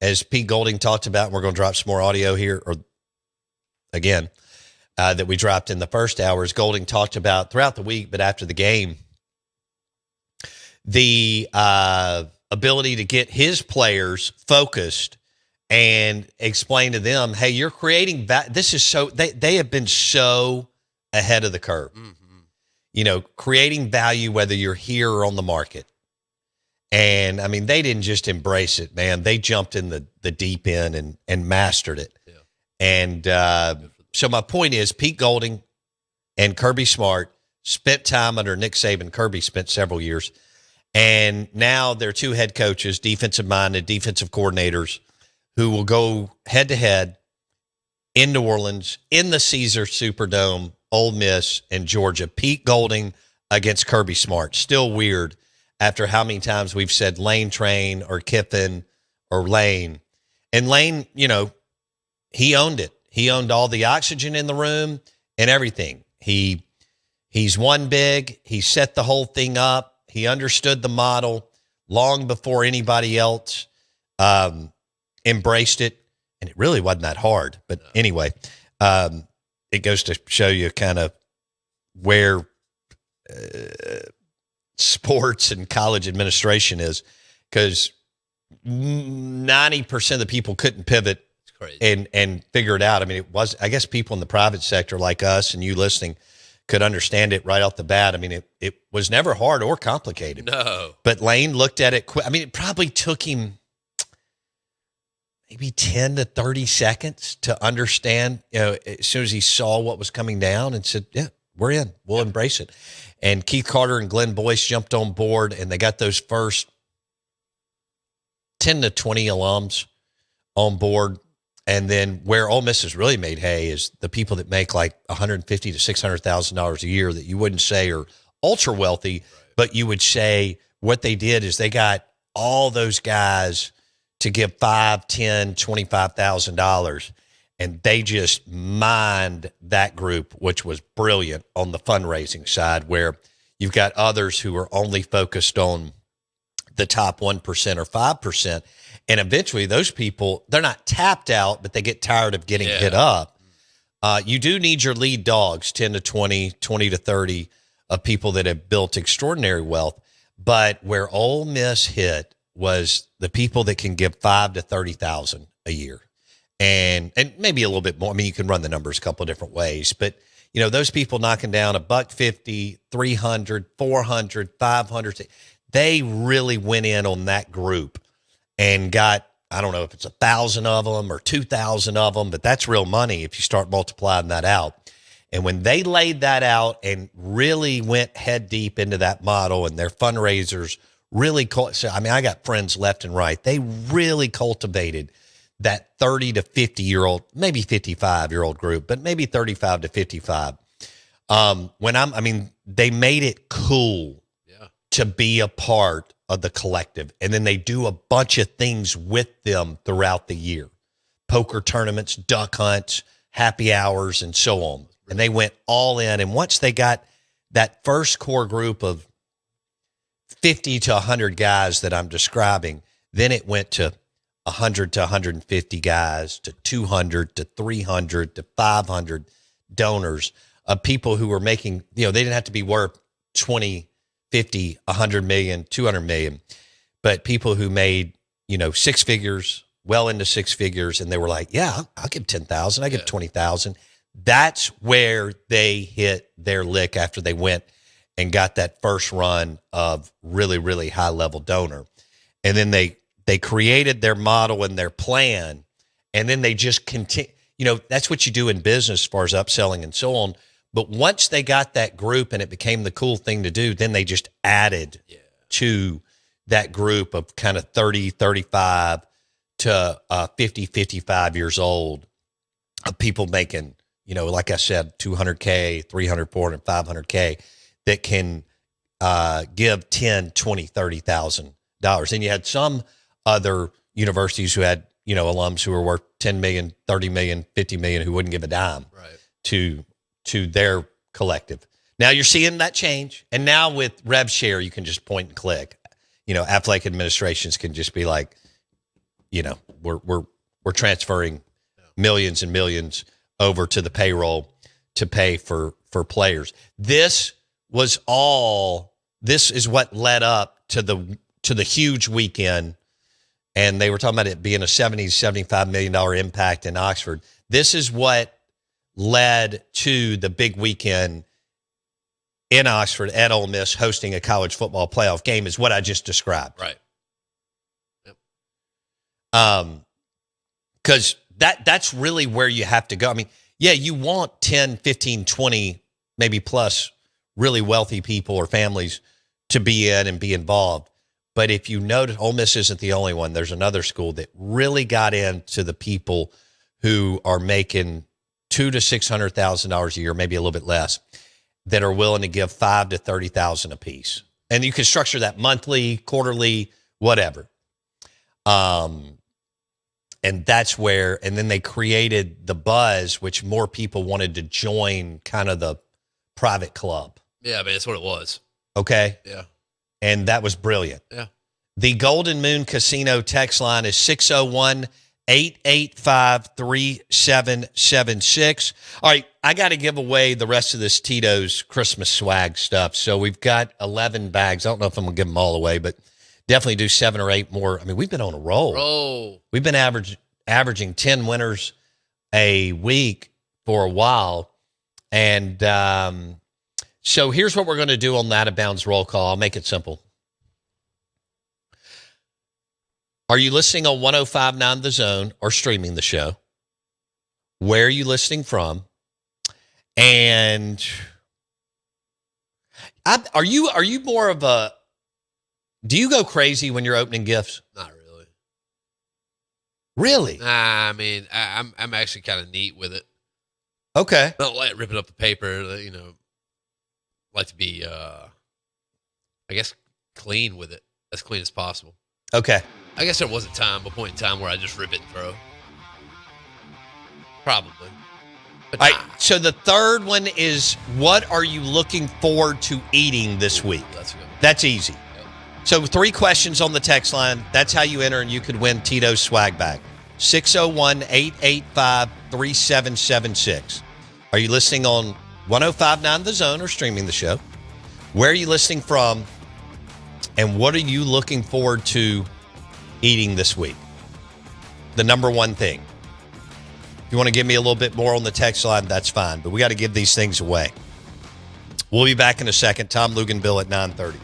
as Pete Golding talked about. And we're going to drop some more audio here, or again, that we dropped in the first hour, as Golding talked about throughout the week, but after the game, the ability to get his players focused and explain to them, hey, you're creating this is so they have been so ahead of the curve. Mm-hmm. You know, creating value whether you're here or on the market. And I mean, they didn't just embrace it, man. They jumped in the deep end and mastered it. Yeah. And so my point is, Pete Golding and Kirby Smart spent time under Nick Saban. Kirby spent several years. And now they're two head coaches, defensive-minded, defensive coordinators, who will go head-to-head in New Orleans, in the Caesar Superdome, Ole Miss and Georgia. Pete Golding against Kirby Smart. Still weird after how many times we've said Lane Train or Kiffin or Lane. And Lane, you know, he owned it. He owned all the oxygen in the room and everything. He's won big. He set the whole thing up. He understood the model long before anybody else embraced it. And it really wasn't that hard. But anyway, it goes to show you kind of where sports and college administration is, because 90% of the people couldn't pivot and figure it out. I mean, it was, I guess people in the private sector like us and you listening could understand it right off the bat. I mean, it was never hard or complicated. No. But Lane looked at it quick. I mean, it probably took him maybe 10 to 30 seconds to understand, you know, as soon as he saw what was coming down, and said, yeah, we're in. We'll embrace it. And Keith Carter and Glenn Boyce jumped on board, and they got those first 10 to 20 alums on board. And then where Ole Miss has really made hay is the people that make like $150,000 to $600,000 a year that you wouldn't say are ultra wealthy, but you would say what they did is they got all those guys to give $5,000, $10,000, $25,000, and they just mined that group, which was brilliant on the fundraising side, where you've got others who are only focused on the top 1% or 5%. And eventually those people, they're not tapped out, but they get tired of getting hit up. You do need your lead dogs, 10 to 20, 20 to 30 of people that have built extraordinary wealth. But where Ole Miss hit was the people that can give $5,000 to $30,000 a year. And maybe a little bit more. I mean, you can run the numbers a couple of different ways, but you know, those people knocking down $150, $300, $400, $500, they really went in on that group and got, I don't know if it's 1,000 of them or 2,000 of them, but that's real money if you start multiplying that out. And when they laid that out and really went head deep into that model, and their fundraisers really, I mean, I got friends left and right. They really cultivated that 30 to 50-year-old, maybe 55-year-old group, but maybe 35 to 55. They made it cool to be a part of the collective. And then they do a bunch of things with them throughout the year. Poker tournaments, duck hunts, happy hours, and so on. And they went all in. And once they got that first core group of 50 to 100 guys that I'm describing, then it went to 100 to 150 guys, to 200 to 300 to 500 donors of people who were making, they didn't have to be worth 20, 50, 100 million, 200 million, but people who made, six figures, well into six figures. And they were like, yeah, I'll give 10,000. I give 20,000. That's where they hit their lick after they went and got that first run of really, really high level donor. And then they created their model and their plan. And then they just continue, that's what you do in business as far as upselling and so on. But once they got that group and it became the cool thing to do, then they just added to that group of kind of 30, 35 to 50, 55 years old of people making, like I said, 200K, 300, 400, 500K that can give 10, 20, $30,000. And you had some other universities who had, alums who were worth 10 million, 30 million, 50 million, who wouldn't give a dime to their collective. Now you're seeing that change. And now with rev share, you can just point and click. Athletic administrations can just be like, we're transferring millions and millions over to the payroll to pay for players. This is what led up to the huge weekend. And they were talking about it being a $75 million impact in Oxford. This is what led to the big weekend in Oxford at Ole Miss hosting a college football playoff game, is what I just described. Right. Because that's really where you have to go. I mean, yeah, you want 10, 15, 20, maybe plus really wealthy people or families to be in and be involved. But if you notice, Ole Miss isn't the only one. There's another school that really got into the people who are making $200,000 to $600,000 a year, maybe a little bit less, that are willing to give $5,000 to $30,000 a piece. And you can structure that monthly, quarterly, whatever. And that's where, and then they created the buzz, which more people wanted to join kind of the private club. Yeah, man, that's what it was. Okay. Yeah. And that was brilliant. Yeah. The Golden Moon Casino text line is 601-885-3776. All right, I got to give away the rest of this Tito's Christmas swag stuff. So we've got 11 bags. I don't know if I'm going to give them all away, but definitely do 7 or 8 more. I mean, we've been on a roll. We've been averaging 10 winners a week for a while. And so here's what we're going to do on that Out of Bounds roll call. I'll make it simple. Are you listening on 105.9 The Zone or streaming the show? Where are you listening from? And are you more of a, do you go crazy when you're opening gifts? Not really. Really? Nah, I mean, I'm actually kind of neat with it. Okay. I don't like ripping up the paper, like to be, I guess, clean with it. As clean as possible. Okay. I guess there was a point in time where I just rip it and throw. Probably. But all right, so the third one is, what are you looking forward to eating this week? That's easy. Yep. So 3 questions on the text line. That's how you enter, and you could win Tito's swag bag. 601-885-3776. Are you listening on 105.9 The Zone or streaming the show? Where are you listening from? And what are you looking forward to eating this week? The number one thing. If you want to give me a little bit more on the text line, that's fine. But we got to give these things away. We'll be back in a second. Tom Luganville at 9:30.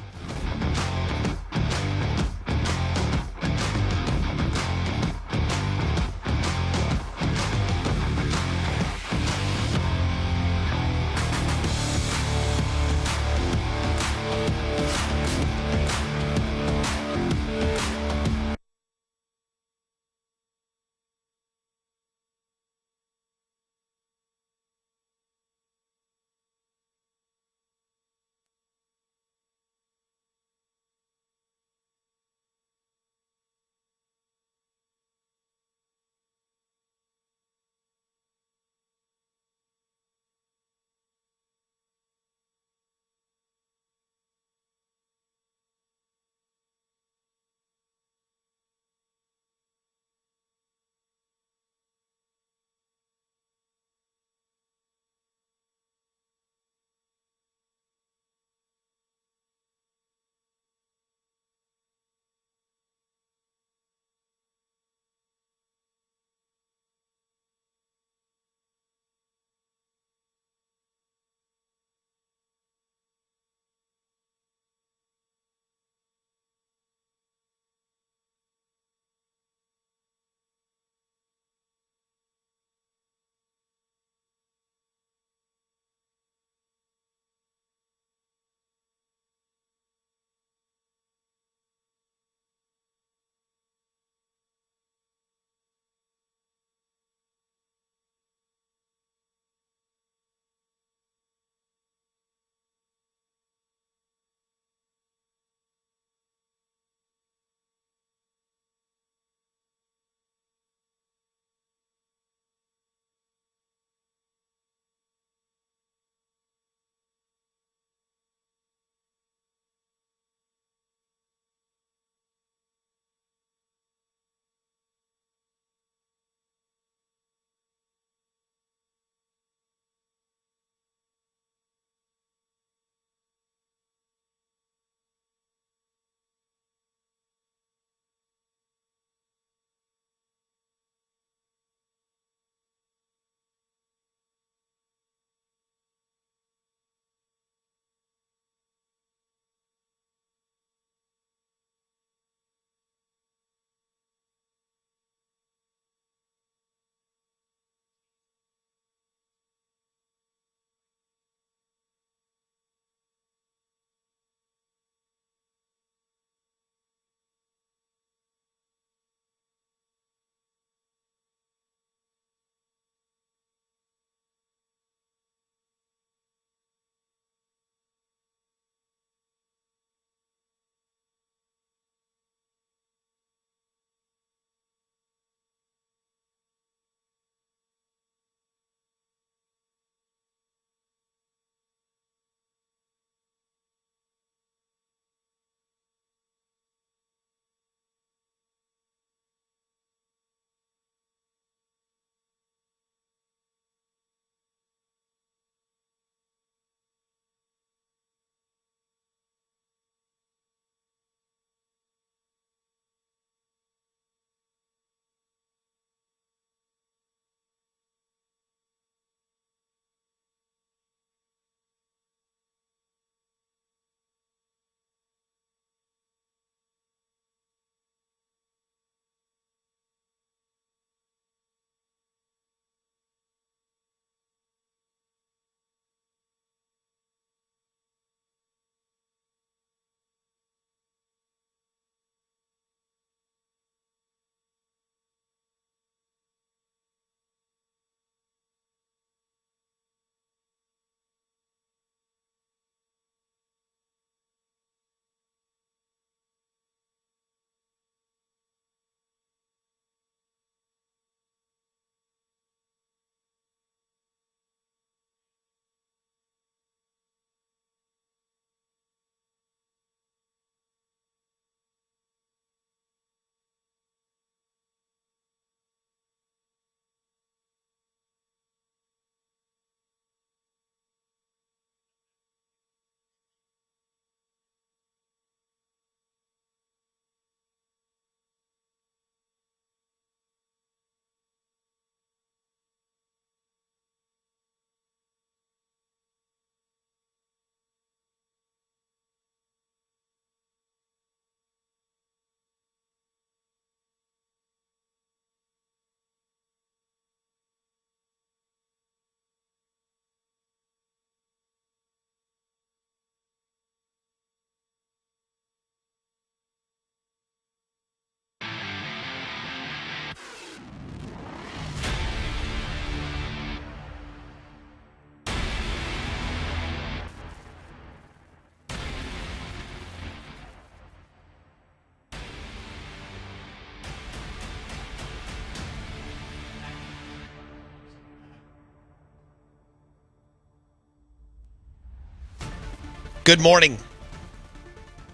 Good morning.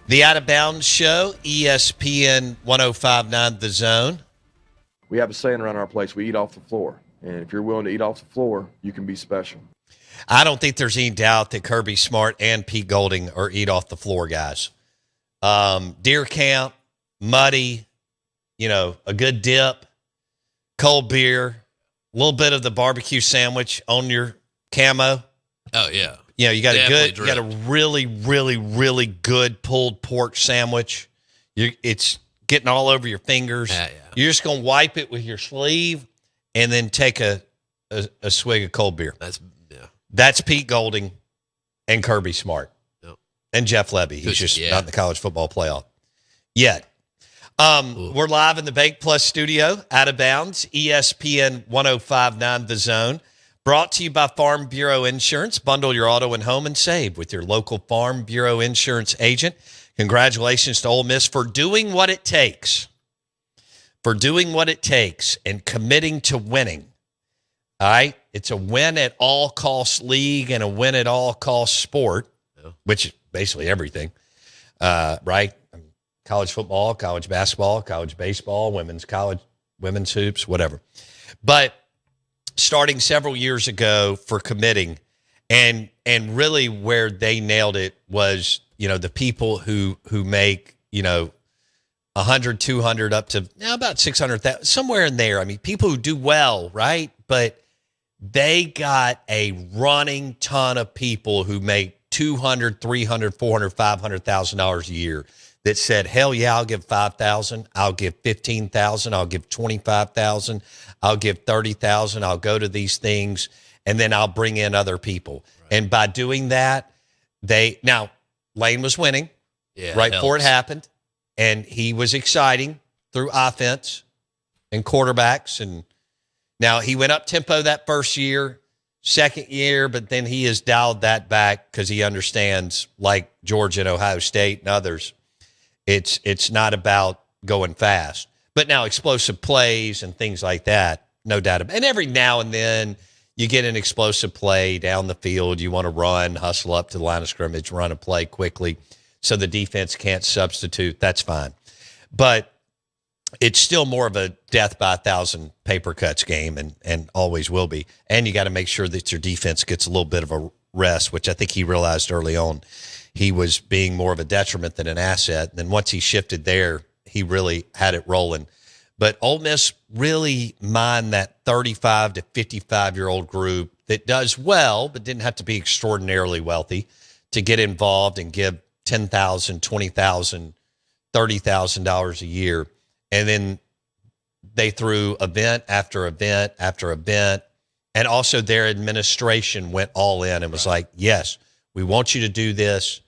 The Out of Bounds Show, ESPN 105.9 The Zone. We have a saying around our place, we eat off the floor. And if you're willing to eat off the floor, you can be special. I don't think there's any doubt that Kirby Smart and Pete Golding are eat off the floor guys. Deer camp, muddy, a good dip, cold beer, a little bit of the barbecue sandwich on your camo. Oh, yeah. You got Definitely you got a really, really, really good pulled pork sandwich. It's getting all over your fingers. Yeah. You're just going to wipe it with your sleeve and then take a swig of cold beer. That's Pete Golding and Kirby Smart. Yep. And Jeff Lebby. He's just not in the college football playoff yet. We're live in the Bank Plus studio, Out of Bounds, ESPN 105.9 The Zone. Brought to you by Farm Bureau Insurance. Bundle your auto and home and save with your local Farm Bureau Insurance agent. Congratulations to Ole Miss for doing what it takes. And committing to winning. All right? It's a win at all costs league and a win at all costs sport, which is basically everything. Right? College football, college basketball, college baseball, women's hoops, whatever. But starting several years ago for committing, and really where they nailed it was, the people who make, 100, 200 up to about 600,000, somewhere in there. I mean, people who do well, right? But they got a running ton of people who make $200, $300, $400, $500,000 a year that said, hell yeah, I'll give $5,000, I'll give $15,000, I'll give $25,000, I'll give $30,000, I'll go to these things, and then I'll bring in other people. Right. And by doing that, Lane was winning right before it happened, and he was exciting through offense and quarterbacks. And now he went up tempo that first year, second year, but then he has dialed that back because he understands, like Georgia and Ohio State and others, it's not about going fast. But now explosive plays and things like that, no doubt about it. And every now and then you get an explosive play down the field. You want to run, hustle up to the line of scrimmage, run a play quickly so the defense can't substitute. That's fine. But it's still more of a death by 1,000 paper cuts game and always will be. And you got to make sure that your defense gets a little bit of a rest, which I think he realized early on. He was being more of a detriment than an asset. And then once he shifted there, he really had it rolling. But Ole Miss really mined that 35 to 55-year-old group that does well, but didn't have to be extraordinarily wealthy to get involved and give $10,000, $20,000, $30,000 a year. And then they threw event after event after event. And also their administration went all in and was like, yes, we want you to do this.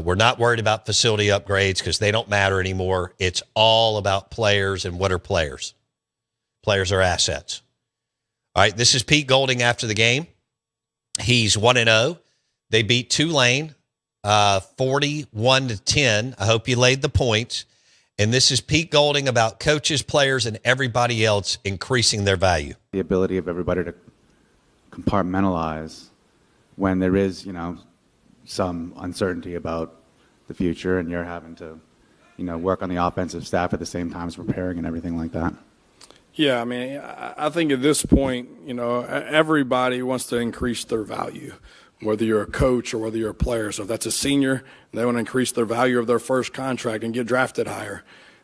We're not worried about facility upgrades because they don't matter anymore. It's all about players. And what are players? Players are assets. All right, this is Pete Golding after the game. He's 1-0. They beat Tulane 41-10. I hope you laid the points. And this is Pete Golding about coaches, players, and everybody else increasing their value. The ability of everybody to compartmentalize when there is, some uncertainty about the future and you're having to, work on the offensive staff at the same time as preparing and everything like that. Yeah, I mean, I think at this point, everybody wants to increase their value, whether you're a coach or whether you're a player. So if that's a senior, they want to increase their value of their first contract and get drafted higher.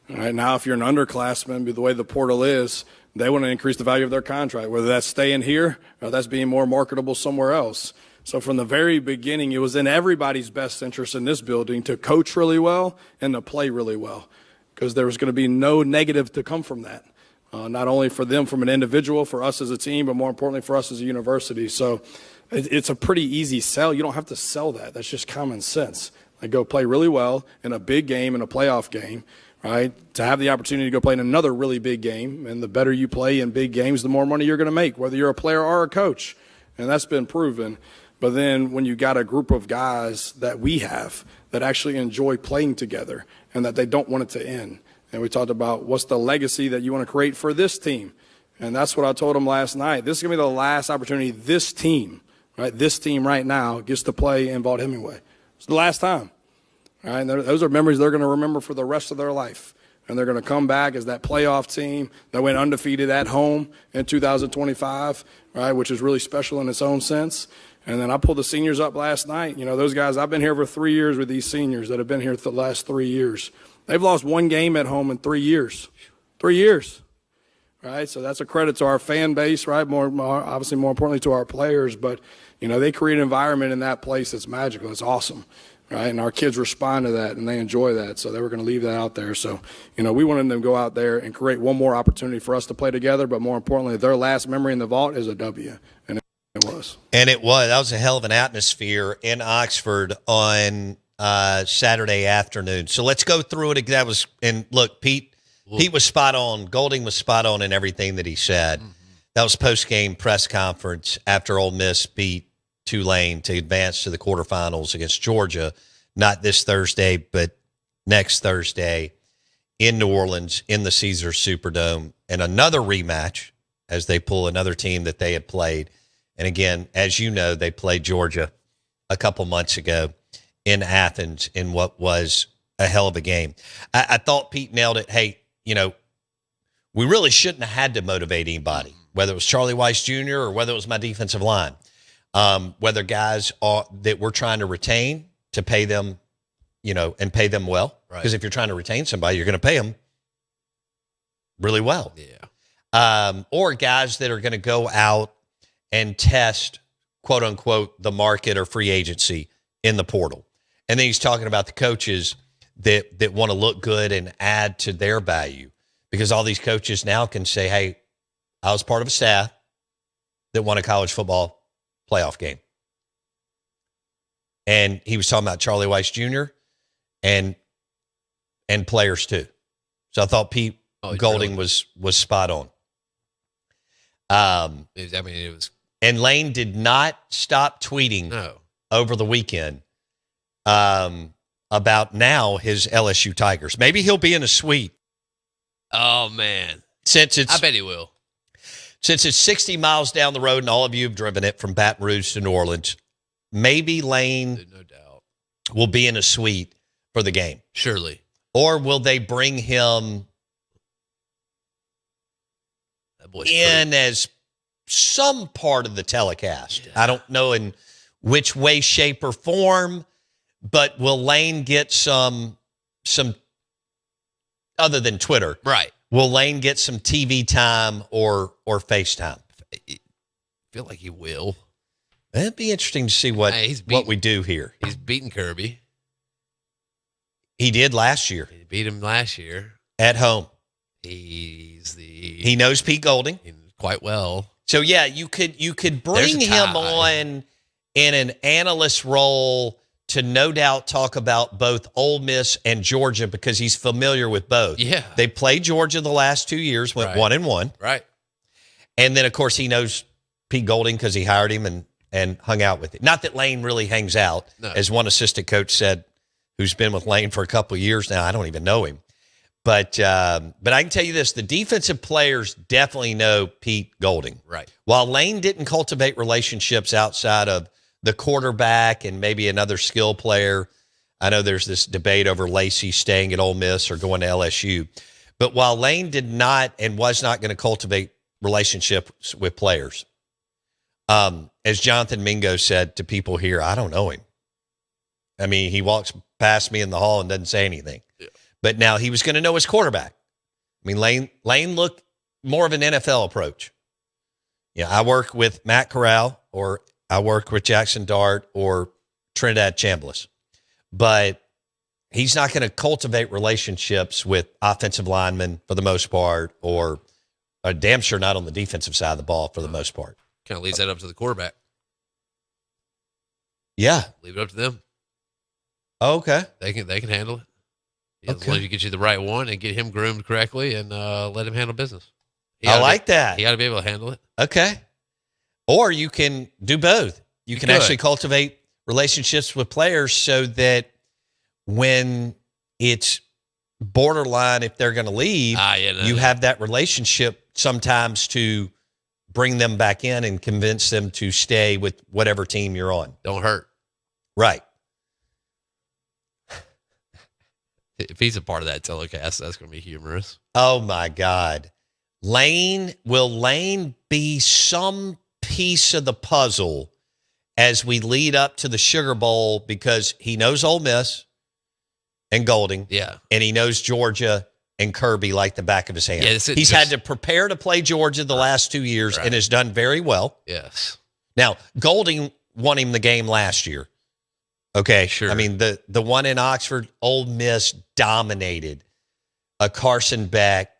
All right, now, if you're an underclassman, the way the portal is, they want to increase the value of their contract, whether that's staying here or that's being more marketable somewhere else. So from the very beginning, it was in everybody's best interest in this building to coach really well and to play really well, because there was going to be no negative to come from that, not only for them from an individual, for us as a team, but more importantly for us as a university. So it's a pretty easy sell. You don't have to sell that. That's just common sense. Like, go play really well in a big game, in a playoff game, right, to have the opportunity to go play in another really big game. And the better you play in big games, the more money you're going to make, whether you're a player or a coach. And that's been proven. But then when you got a group of guys that we have that actually enjoy playing together and that they don't want it to end. And we talked about what's the legacy that you want to create for this team. And that's what I told them last night. This is going to be the last opportunity this team right now gets to play in Vaught Hemingway. It's the last time. All right, and those are memories they're going to remember for the rest of their life. And they're going to come back as that playoff team that went undefeated at home in 2025, right, which is really special in its own sense. And then I pulled the seniors up last night. You know, those guys, I've been here for 3 years with these seniors that have been here the last 3 years. They've lost one game at home in 3 years. 3 years. Right, so that's a credit to our fan base, right, more obviously more importantly to our players. But, you know, they create an environment in that place that's magical. It's awesome. Right, and our kids respond to that, and they enjoy that, so they were going to leave that out there. So, you know, we wanted them to go out there and create one more opportunity for us to play together, but more importantly, their last memory in the vault is a W, and it was. And it was. That was a hell of an atmosphere in Oxford on Saturday afternoon. So let's go through it. That was, and look, Pete was spot on. Golding was spot on in everything that he said. Mm-hmm. That was post-game press conference after Ole Miss beat Tulane to advance to the quarterfinals against Georgia, not this Thursday, but next Thursday in New Orleans in the Caesars Superdome, and another rematch as they pull another team that they had played. And again, as you know, they played Georgia a couple months ago in Athens in what was a hell of a game. I thought Pete nailed it. Hey, you know, we really shouldn't have had to motivate anybody, whether it was Charlie Weiss Jr. or whether it was my defensive line. Whether guys that we're trying to retain to pay them, you know, and pay them well. Because if you're trying to retain somebody, you're going to pay them really well. Yeah. Or guys that are going to go out and test, quote unquote, the market or free agency in the portal. And then he's talking about the coaches that want to look good and add to their value, because all these coaches now can say, hey, I was part of a staff that won a college football playoff game. And he was talking about Charlie Weiss Jr. and players too. So I thought Pete Golding was spot on. It was. And Lane did not stop tweeting over the weekend about now his LSU Tigers. Maybe he'll be in a suite. Oh man, I bet he will. Since it's 60 miles down the road and all of you have driven it from Baton Rouge to New Orleans, maybe Lane no doubt will be in a suite for the game. Surely. Or will they bring him in as some part of the telecast? Yeah. I don't know in which way, shape, or form, but will Lane get some other than Twitter? Right. Will Lane get some TV time or FaceTime? I feel like he will. It'd be interesting to see what we do here. He's beaten Kirby. He did last year. He beat him last year. At home. He knows Pete Golding. Quite well. So, yeah, you could bring him on in an analyst role to no doubt talk about both Ole Miss and Georgia because he's familiar with both. Yeah. They played Georgia the last 2 years, went 1-1. Right. And then, of course, he knows Pete Golding because he hired him and hung out with him. Not that Lane really hangs out. No. As one assistant coach said, who's been with Lane for a couple of years now. I don't even know him. But I can tell you this, the defensive players definitely know Pete Golding. Right. While Lane didn't cultivate relationships outside of the quarterback and maybe another skill player, I know there's this debate over Lacey staying at Ole Miss or going to LSU. But while Lane did not and was not going to cultivate relationships with players, as Jonathan Mingo said to people here, I don't know him. I mean, he walks past me in the hall and doesn't say anything. Yeah. But now he was going to know his quarterback. I mean, Lane looked more of an NFL approach. Yeah, I work with Matt Corral, or I work with Jackson Dart or Trinidad Chambliss. But he's not going to cultivate relationships with offensive linemen for the most part, or damn sure not on the defensive side of the ball for the most part. Kind of leaves that up to the quarterback. Yeah. Leave it up to them. Oh, okay. They can handle it. As Okay. long as you get you the right one and get him groomed correctly and let him handle business. I like that. He ought to be able to handle it. Okay. Or you can do both. You can actually cultivate relationships with players so that when it's borderline, if they're going to leave, you have that relationship sometimes to bring them back in and convince them to stay with whatever team you're on. Don't hurt. Right. If he's a part of that telecast, that's going to be humorous. Oh my God. Will Lane be some piece of the puzzle as we lead up to the Sugar Bowl, because he knows Ole Miss and Golding. Yeah. And he knows Georgia and Kirby like the back of his hand. Yeah, he's had to prepare to play Georgia the last 2 years and has done very well. Yes. Now, Golding won him the game last year. Okay. Sure. I mean, the one in Oxford, Ole Miss dominated a Carson Beck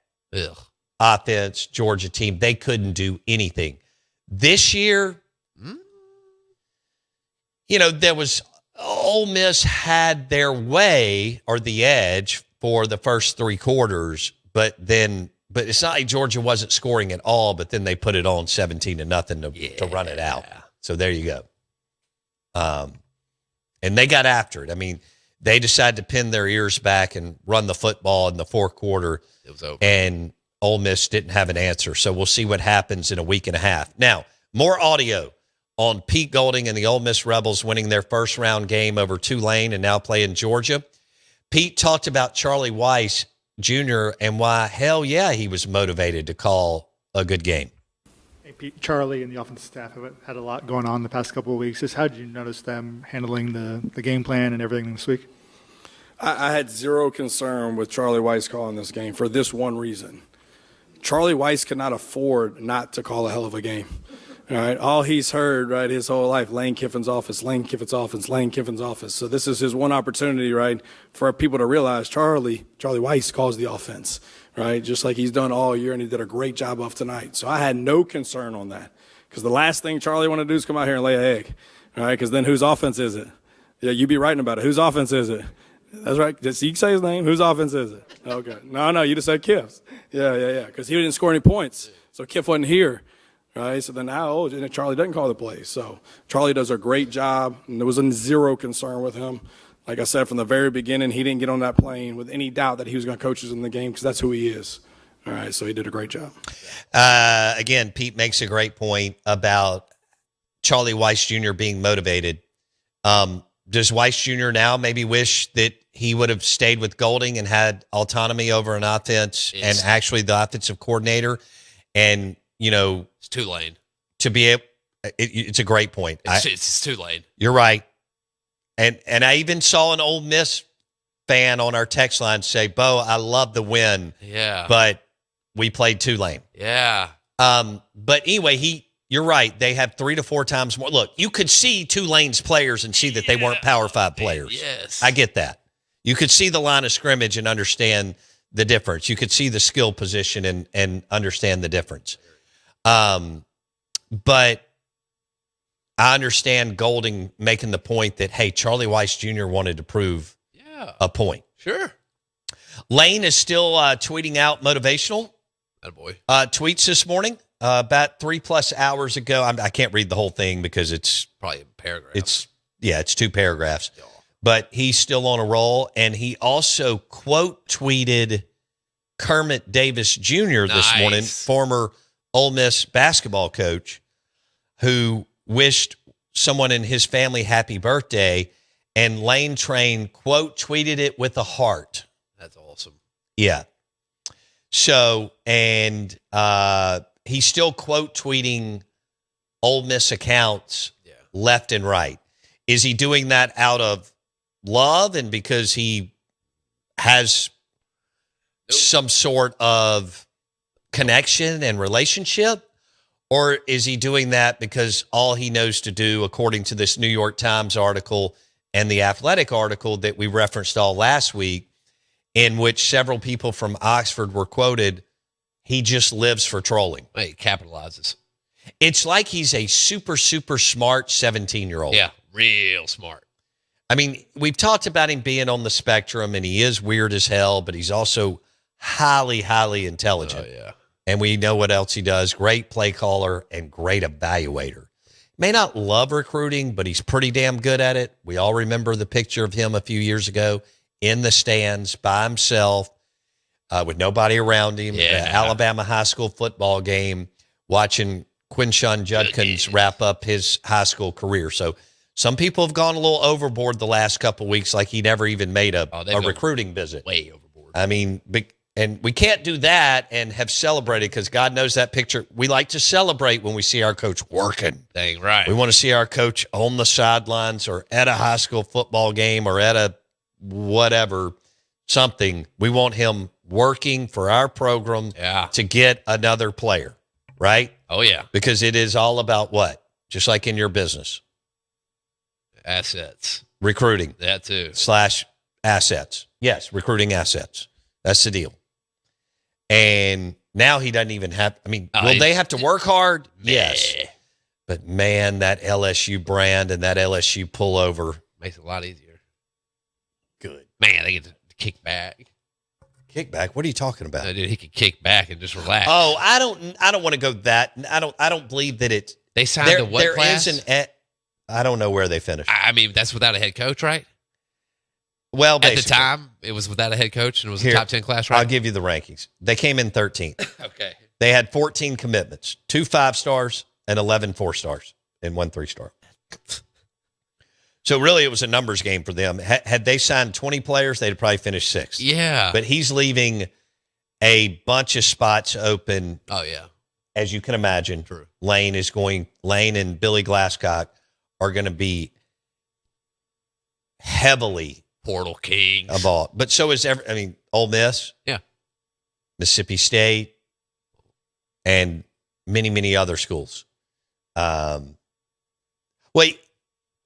offense, Georgia team. They couldn't do anything. This year, there was Ole Miss had their way or the edge for the first 3 quarters, but it's not like Georgia wasn't scoring at all, but then they put it on 17-0 to run it out. So there you go. And they got after it. I mean, they decided to pin their ears back and run the football in the fourth quarter. It was over. And Ole Miss didn't have an answer. So we'll see what happens in a week and a half. Now, more audio on Pete Golding and the Ole Miss Rebels winning their first round game over Tulane and now playing Georgia. Pete talked about Charlie Weiss Jr. and why, hell yeah, he was motivated to call a good game. Hey, Pete, Charlie and the offensive staff have had a lot going on the past couple of weeks. Just how did you notice them handling the game plan and everything this week? I had zero concern with Charlie Weiss calling this game for this one reason. Charlie Weiss cannot afford not to call a hell of a game. All right, all he's heard, right, his whole life, Lane Kiffin's office, Lane Kiffin's office, Lane Kiffin's office. So this is his one opportunity, right, for people to realize Charlie Weiss calls the offense, right, just like he's done all year, and he did a great job of tonight. So I had no concern on that, because the last thing Charlie wanted to do is come out here and lay an egg, all right, because then whose offense is it? Yeah, you be writing about it. Whose offense is it? That's right. Just you can say his name. Whose offense is it? Okay. No, you just said Kiff's. Yeah, because he didn't score any points, so Kiff wasn't here. Right, so then now Charlie doesn't call the plays. So Charlie does a great job, and there was zero concern with him. Like I said from the very beginning, he didn't get on that plane with any doubt that he was going to coach us in the game, because that's who he is. All right, so he did a great job. Again, Pete makes a great point about Charlie Weiss Jr. being motivated. Does Weiss Jr. now maybe wish that he would have stayed with Golding and had autonomy over an offense and actually the offensive coordinator? And it's Tulane. To be able, it's a great point. It's Tulane. You're right. And I even saw an Ole Miss fan on our text line say, Bo, I love the win. Yeah. But we played Tulane. Yeah. But anyway, you're right. They have 3 to 4 times more. Look, you could see Tulane's players and see that they weren't Power 5 players. Yes. I get that. You could see the line of scrimmage and understand the difference. You could see the skill position and understand the difference. But I understand Golding making the point that, hey, Charlie Weiss Jr. wanted to prove a point. Sure. Lane is still tweeting out motivational tweets this morning. About 3+ hours ago. I can't read the whole thing because it's probably a paragraph. It's 2 paragraphs. Yeah. But he's still on a roll, and he also quote tweeted Kermit Davis Jr. this morning, former Ole Miss basketball coach, who wished someone in his family happy birthday, and Lane Train quote tweeted it with a heart. That's awesome. Yeah. So, and he's still quote tweeting Ole Miss accounts left and right. Is he doing that out of love and because he has some sort of connection and relationship? Or is he doing that because all he knows to do, according to this New York Times article and the Athletic article that we referenced all last week, in which several people from Oxford were quoted, he just lives for trolling. He capitalizes. It's like he's a super, super smart 17-year-old. Yeah, real smart. I mean, we've talked about him being on the spectrum, and he is weird as hell, but he's also highly, highly intelligent. Oh, yeah. And we know what else he does. Great play caller and great evaluator. May not love recruiting, but he's pretty damn good at it. We all remember the picture of him a few years ago in the stands by himself with nobody around him at an Alabama high school football game, watching Quinshon Judkins wrap up his high school career. So Some people have gone a little overboard the last couple of weeks, like he never even made a recruiting visit. Way overboard. I mean, and we can't do that and have celebrated because God knows that picture. We like to celebrate when we see our coach working. Dang right. We want to see our coach on the sidelines or at a high school football game or at a whatever, something. We want him working for our program to get another player, right? Oh, yeah. Because it is all about what? Just like in your business. Assets. Recruiting. That too. / assets. Yes, recruiting assets. That's the deal. And now he doesn't even have, will they have to work hard? Yes. But man, that LSU brand and that LSU pullover makes it a lot easier. Good. Man, they get to kick back. Kick back? What are you talking about? No, dude, he could kick back and just relax. Oh, I don't want to go that. I don't believe that it's they signed the what class? I don't know where they finished. I mean, that's without a head coach, right? Well, at the time, it was without a head coach and it was a top 10 class, right? I'll give you the rankings. They came in 13th. Okay. They had 14 commitments, 2 5-stars and 11 4-stars and 1 3-star. So really it was a numbers game for them. Had they signed 20 players, they'd probably finished 6th. Yeah. But he's leaving a bunch of spots open. Oh, yeah. As you can imagine. True. Lane and Billy Glasscock are going to be heavily Portal Kings involved. But so is Ole Miss. Yeah. Mississippi State and many, many other schools. Wait,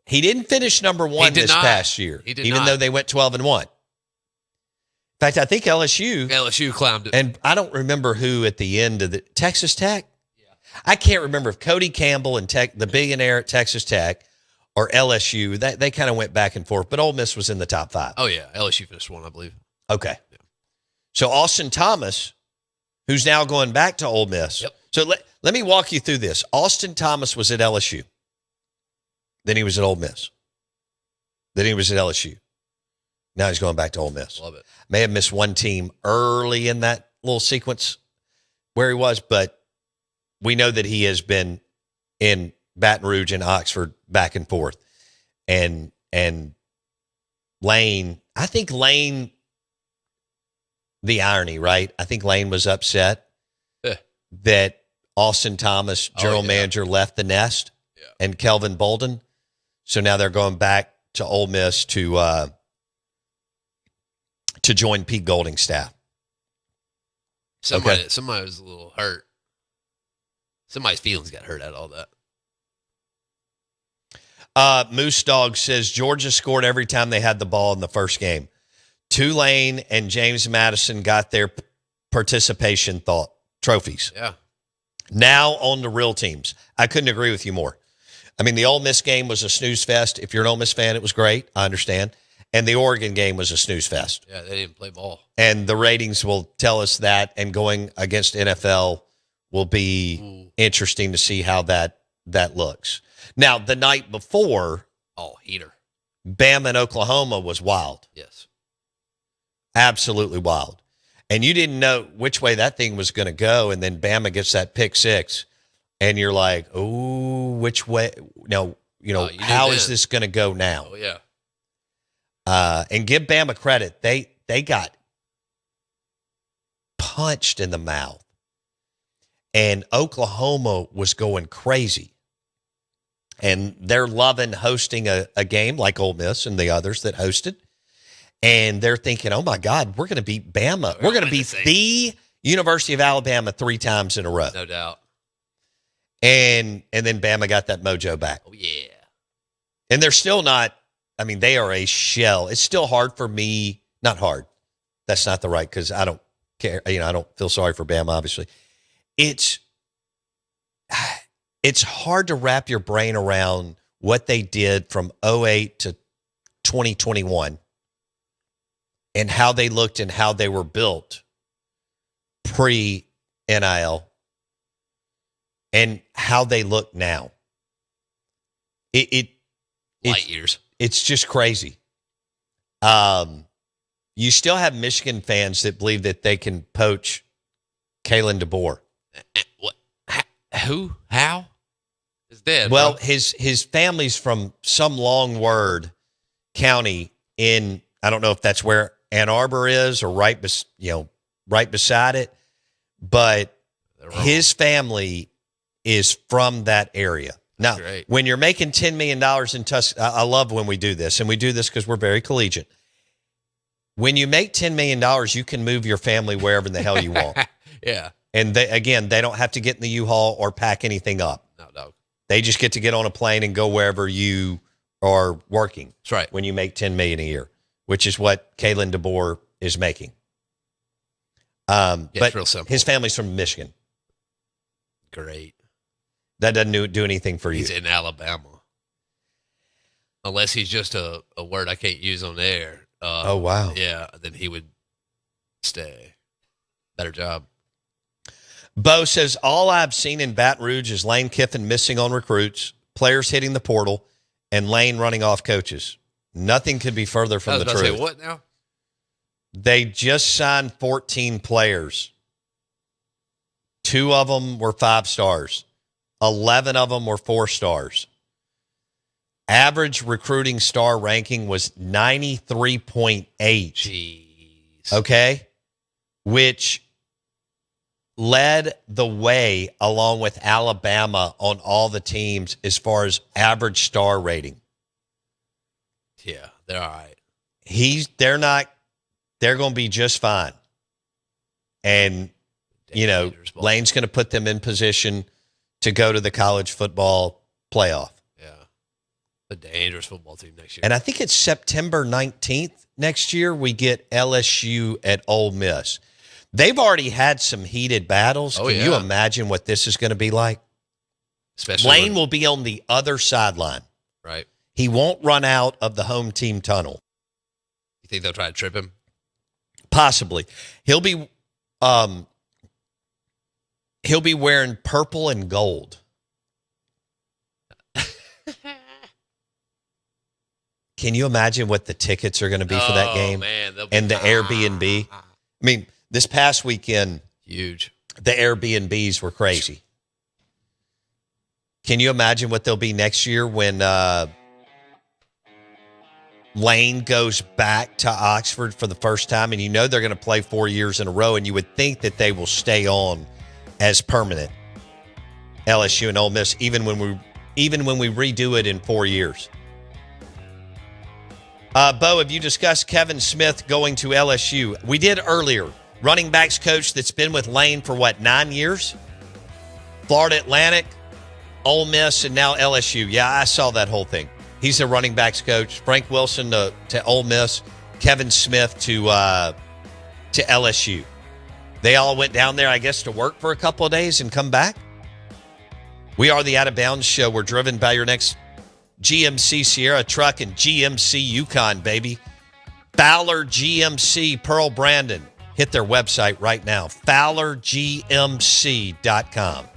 he didn't finish number 1 this past year, even though they went 12-1. In fact, I think LSU climbed it. And I don't remember who at the end of the Texas Tech. Yeah. I can't remember if Cody Campbell and the billionaire at Texas Tech or LSU, they kind of went back and forth, but Ole Miss was in the top 5. Oh, yeah. LSU finished 1, I believe. Okay. Yeah. So Austin Thomas, who's now going back to Ole Miss. Yep. So let me walk you through this. Austin Thomas was at LSU. Then he was at Ole Miss. Then he was at LSU. Now he's going back to Ole Miss. Love it. May have missed one team early in that little sequence where he was, but we know that he has been in Baton Rouge and Oxford back and forth. And Lane, I think Lane, the irony, right? I think Lane was upset that Austin Thomas, general manager, left the nest and Kelvin Bolden. So now they're going back to Ole Miss to join Pete Golding's staff. Somebody was a little hurt. Somebody's feelings got hurt out of all that. Moose Dog says Georgia scored every time they had the ball in the first game. Tulane and James Madison got their participation trophies. Yeah. Now on the real teams. I couldn't agree with you more. I mean, the Ole Miss game was a snooze fest. If you're an Ole Miss fan, it was great. I understand. And the Oregon game was a snooze fest. Yeah, they didn't play ball. And the ratings will tell us that. And going against NFL will be interesting to see how that looks. Now, the night before, heater. Bama and Oklahoma was wild. Yes. Absolutely wild. And you didn't know which way that thing was going to go. And then Bama gets that pick 6. And you're like, oh, which way? No, how is this going to go now? Oh, yeah. And give Bama credit. They got punched in the mouth. And Oklahoma was going crazy. And they're loving hosting a game like Ole Miss and the others that hosted. And they're thinking, oh, my God, we're going to beat Bama. We're going to beat the University of Alabama 3 times in a row. No doubt. And then Bama got that mojo back. Oh, yeah. And they're still not, they are a shell. It's still hard for me. Not hard. That's not the right, because I don't care. I don't feel sorry for Bama, obviously. It's hard to wrap your brain around what they did from 2008 to 2021 and how they looked and how they were built pre-NIL and how they look now. Light years. It's just crazy. You still have Michigan fans that believe that they can poach Kalen DeBoer. What? Who? How? It's dead. Well, bro. his family's from some long word county in, I don't know if that's where Ann Arbor is or right beside it, but his family is from that area. Now, great. when you're making $10 million in I love when we do this, and we do this because we're very collegiate. When you make $10 million, you can move your family wherever the hell you want. Yeah. And they don't have to get in the U-Haul or pack anything up. No, dog. They just get to get on a plane and go wherever you are working. That's right. When you make $10 million a year, which is what Kalen DeBoer is making. But it's real simple. His family's from Michigan. Great. That doesn't do anything for you. He's in Alabama. Unless he's just a word I can't use on air. Oh, wow. Yeah, then he would stay. Better job. Bo says, all I've seen in Baton Rouge is Lane Kiffin missing on recruits, players hitting the portal, and Lane running off coaches. Nothing could be further from the truth. Say, what now? They just signed 14 players. 2 of them were 5 stars. 11 of them were 4 stars. Average recruiting star ranking was 93.8. Jeez. Okay? Which led the way along with Alabama on all the teams as far as average star rating. Yeah, they're all right. They're going to be just fine. And, Lane's going to put them in position to go to the college football playoff. Yeah. A dangerous football team next year. And I think it's September 19th next year we get LSU at Ole Miss. They've already had some heated battles. Can you imagine what this is going to be like? Especially Lane will be on the other sideline. Right. He won't run out of the home team tunnel. You think they'll try to trip him? Possibly. He'll be wearing purple and gold. Can you imagine what the tickets are going to be for that game? Man, and the Airbnb? I mean, this past weekend, huge. The Airbnbs were crazy. Can you imagine what they'll be next year when Lane goes back to Oxford for the first time, and they're going to play 4 years in a row, and you would think that they will stay on as permanent, LSU and Ole Miss, even when we redo it in 4 years. Bo, have you discussed Kevin Smith going to LSU? We did earlier. Running backs coach that's been with Lane for 9 years? Florida Atlantic, Ole Miss, and now LSU. Yeah, I saw that whole thing. He's a running backs coach. Frank Wilson to Ole Miss, Kevin Smith to LSU. They all went down there, I guess, to work for a couple of days and come back. We are the Out of Bounds Show. We're driven by your next GMC Sierra truck and GMC Yukon, baby. Fowler GMC, Pearl Brandon. Hit their website right now, FowlerGMC.com.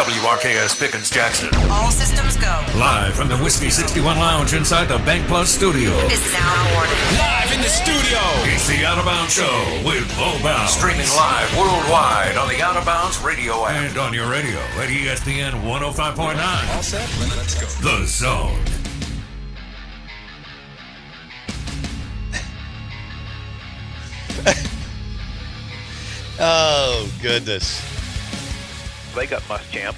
WRKS Pickens Jackson. All systems go. Live from the Whiskey 61 Lounge inside the Bank Plus studio. This is Out of Order. Live in the studio. It's the Out of Bounds Show with Bo Bounds. Streaming live worldwide on the Out of Bounds radio app. And on your radio at ESPN 105.9. All set? Let's go. The Zone. Oh, goodness. They got Muschamp.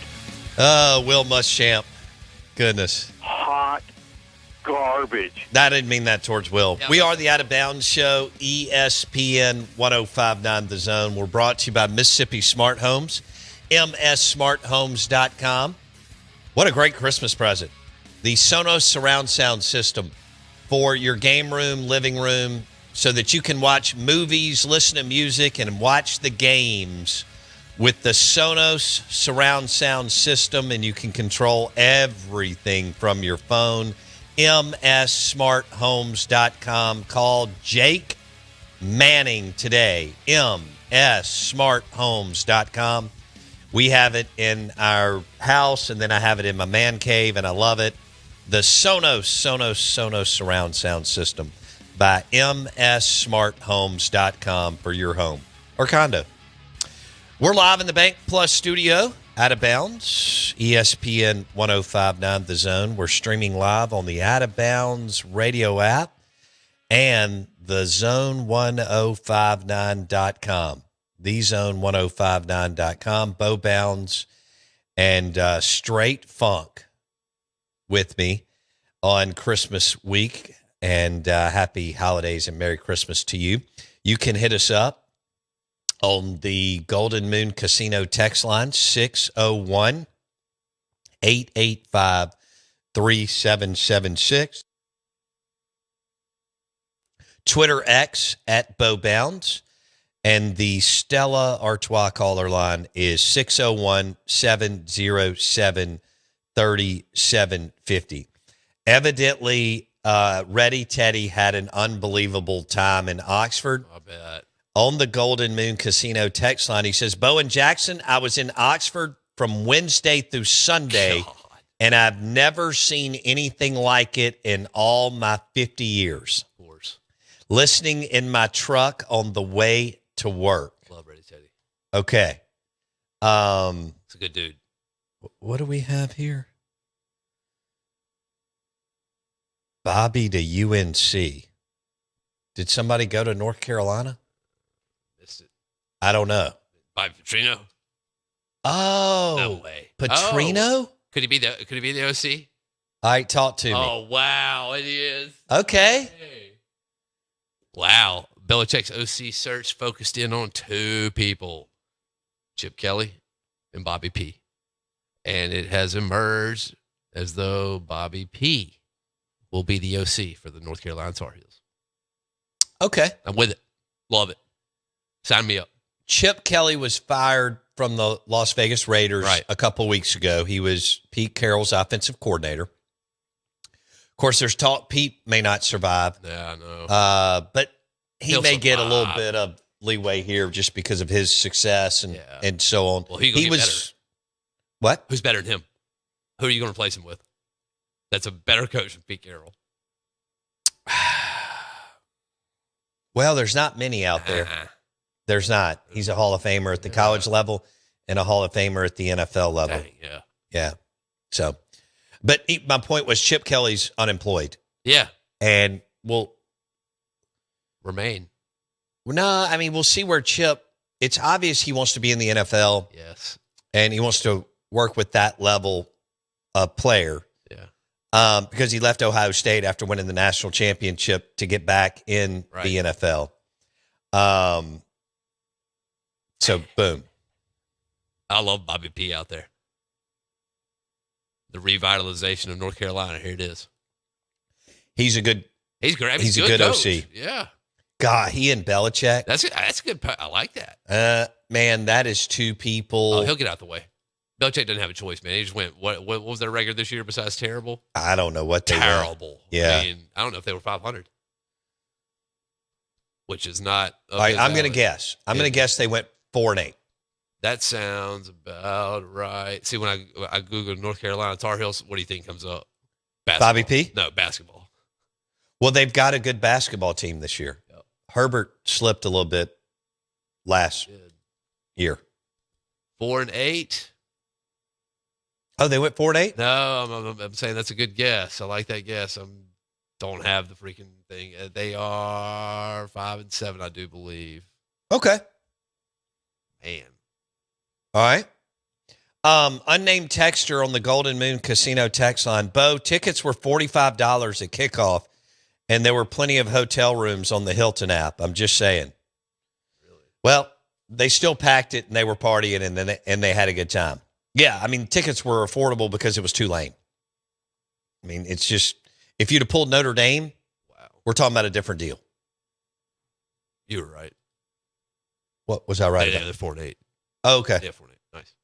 Will Muschamp. Goodness. Hot garbage. I didn't mean that towards Will. Yeah. We are the Out of Bounds Show, ESPN 105.9 The Zone. We're brought to you by Mississippi Smart Homes, mssmarthomes.com. What a great Christmas present. The Sonos surround sound system for your game room, living room, so that you can watch movies, listen to music, and watch the games with the Sonos surround sound system, and you can control everything from your phone. mssmarthomes.com. Call Jake Manning today. mssmarthomes.com. We have it in our house, and then I have it in my man cave, and I love it. The Sonos surround sound system by mssmarthomes.com for your home or condo. We're live in the Bank Plus studio, Out of Bounds, ESPN 105.9 The Zone. We're streaming live on the Out of Bounds radio app and the zone1059.com. Thezone1059.com. Bo Bounds and Straight Funk with me on Christmas week. And happy holidays and Merry Christmas to you. You can hit us up on the Golden Moon Casino text line, 601-885-3776. Twitter X at Bo Bounds. And the Stella Artois caller line is 601-707-3750. Evidently, Ready Teddy had an unbelievable time in Oxford. I bet. On the Golden Moon Casino text line, he says, Bo and Jackson, I was in Oxford from Wednesday through Sunday, and I've never seen anything like it in all my 50 years. Of course. Listening in my truck on the way to work. Love Ready Teddy. Okay. It's a good dude. What do we have here? Bobby to UNC. Did somebody go to North Carolina? Missed it. I don't know. By Petrino? Oh. No way. Petrino? Oh. Could he be the OC? All right, talk to me. Oh, wow. It is. Okay. Hey. Wow. Belichick's OC search focused in on two people, Chip Kelly and Bobby P. And it has emerged as though Bobby P will be the OC for the North Carolina Tar Heels. Okay. I'm with it. Love it. Sign me up. Chip Kelly was fired from the Las Vegas Raiders a couple weeks ago. He was Pete Carroll's offensive coordinator. Of course, there's talk Pete may not survive. Yeah, I know. But He'll may get a little bit of leeway here just because of his success and so on. Well, he was better. What? Who's better than him? Who are you going to replace him with? That's a better coach than Pete Carroll. Well, there's not many out there. There's not. He's a Hall of Famer at the college level and a Hall of Famer at the NFL level. Dang, yeah. Yeah. So, but my point was Chip Kelly's unemployed. Yeah. And we'll remain. No, I mean, we'll see where Chip, it's obvious he wants to be in the NFL. Yes. And he wants to work with that level of player. Yeah. Because he left Ohio State after winning the national championship to get back in the NFL. So, boom. I love Bobby P out there. The revitalization of North Carolina. Here it is. He's great. He's a good coach. OC. Yeah. God, he and Belichick. That's good. I like that. Man, that is two people. Oh, he'll get out the way. Belichick doesn't have a choice, man. He just went. What was their record this year besides terrible? I don't know what they were. Terrible. Yeah. I mean, I don't know if they were 500, which is not. All right, I'm going to guess. I'm going to guess they went 4-8. That sounds about right. See, when I Googled North Carolina Tar Heels, what do you think comes up? Basketball. Bobby P? No, basketball. Well, they've got a good basketball team this year. Yep. Herbert slipped a little bit last year. 4-8. Oh, they went 4-8? No, I'm saying that's a good guess. I like that guess. Don't have the freaking thing. They are 5-7, I do believe. Okay. Man. All right. Unnamed texter on the Golden Moon Casino text line. Bo, tickets were $45 at kickoff, and there were plenty of hotel rooms on the Hilton app. I'm just saying. Really? Well, they still packed it, and they were partying, and they had a good time. Yeah, I mean, tickets were affordable because it was Tulane. I mean, it's just, if you'd have pulled Notre Dame, we're talking about a different deal. You were right. What was I right Yeah, about? they're 4-8. Oh, okay. Yeah, 4-8. Nice.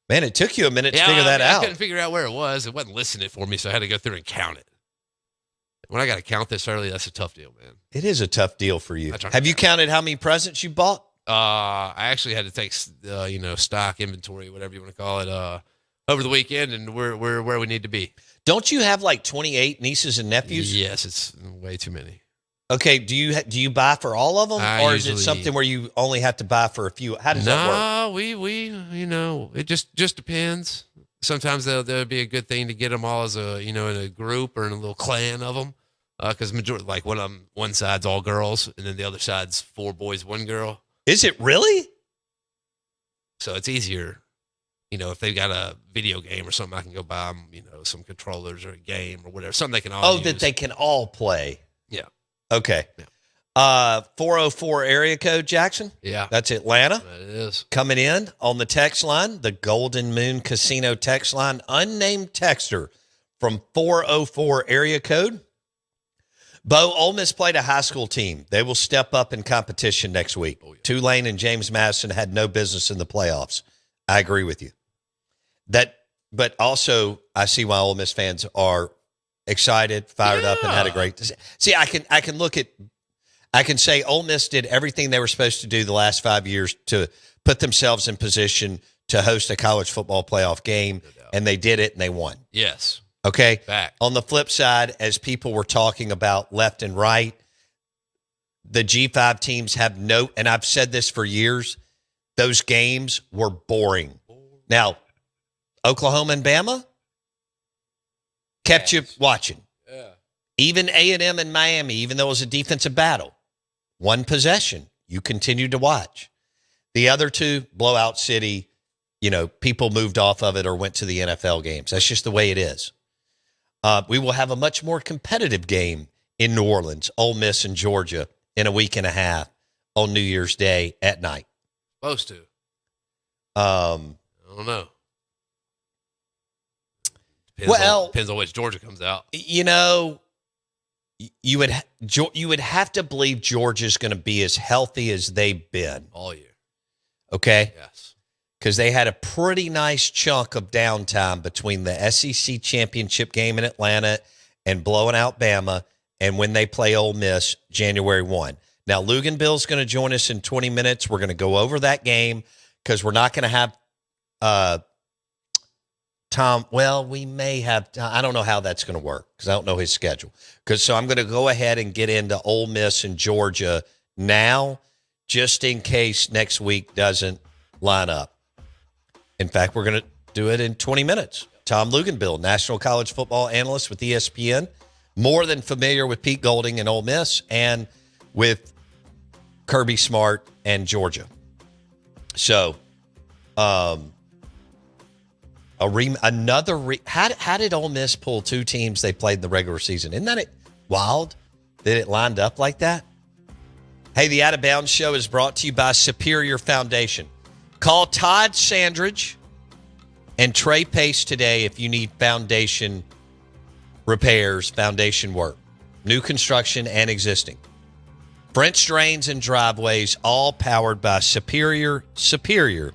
Man, it took you a minute to figure that I out. couldn't figure out where it was. It wasn't listening for me, so I had to go through and count it. When I got to count this early, that's a tough deal, man. It is a tough deal for you. I try to Have you count. counted how many presents you bought? I actually had to take, stock inventory, whatever you want to call it, over the weekend, and we're where we need to be. Don't you have like 28 nieces and nephews? Yes, it's way too many. Okay, do you buy for all of them, or is it something where you only have to buy for a few? How does that work? No, we it just depends. Sometimes there'll be a good thing to get them all as a in a group or in a little clan of them, because majority, like when one side's all girls and then the other side's 4 boys 1 girl. Is it really? So it's easier, if they've got a video game or something, I can go buy them, some controllers or a game or whatever, something they can all use. That they can all play. Yeah. Okay. Yeah. 404 area code, Jackson. Yeah. That's Atlanta. That is. Coming in on the text line, the Golden Moon Casino text line, unnamed texter from 404 area code. Bo, Ole Miss played a high school team. They will step up in competition next week. Oh, yeah. Tulane and James Madison had no business in the playoffs. I agree with you. But also, I see why Ole Miss fans are excited, fired up, and had a great. See, I can say Ole Miss did everything they were supposed to do the last 5 years to put themselves in position to host a college football playoff game, and they did it and they won. Yes. Okay. Back. On the flip side, as people were talking about left and right, the G5 teams have and I've said this for years, those games were boring. Now, Oklahoma and Bama kept you watching. Yeah. Even A&M and Miami, even though it was a defensive battle, one possession, you continued to watch. The other two, blowout city, people moved off of it or went to the NFL games. That's just the way it is. We will have a much more competitive game in New Orleans, Ole Miss and Georgia, in a week and a half on New Year's Day at night. Supposed to. I don't know. Depends on which Georgia comes out. You would have to believe Georgia's going to be as healthy as they've been all year. Okay? Yes. Because they had a pretty nice chunk of downtime between the SEC championship game in Atlanta and blowing out Bama and when they play Ole Miss January 1. Now, Lugan Bill's going to join us in 20 minutes. We're going to go over that game because we're not going to have Tom. Well, we may have. I don't know how that's going to work because I don't know his schedule. So I'm going to go ahead and get into Ole Miss and Georgia now just in case next week doesn't line up. In fact, we're going to do it in 20 minutes. Tom Luganbill, National College Football Analyst with ESPN, more than familiar with Pete Golding and Ole Miss and with Kirby Smart and Georgia. So, how did Ole Miss pull 2 teams they played in the regular season? Isn't that wild that it lined up like that? Hey, the Out of Bounds Show is brought to you by Superior Foundation. Call Todd Sandridge and Trey Pace today if you need foundation repairs, foundation work, new construction and existing. French drains and driveways, all powered by Superior Foundation,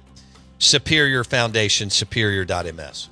superior.ms.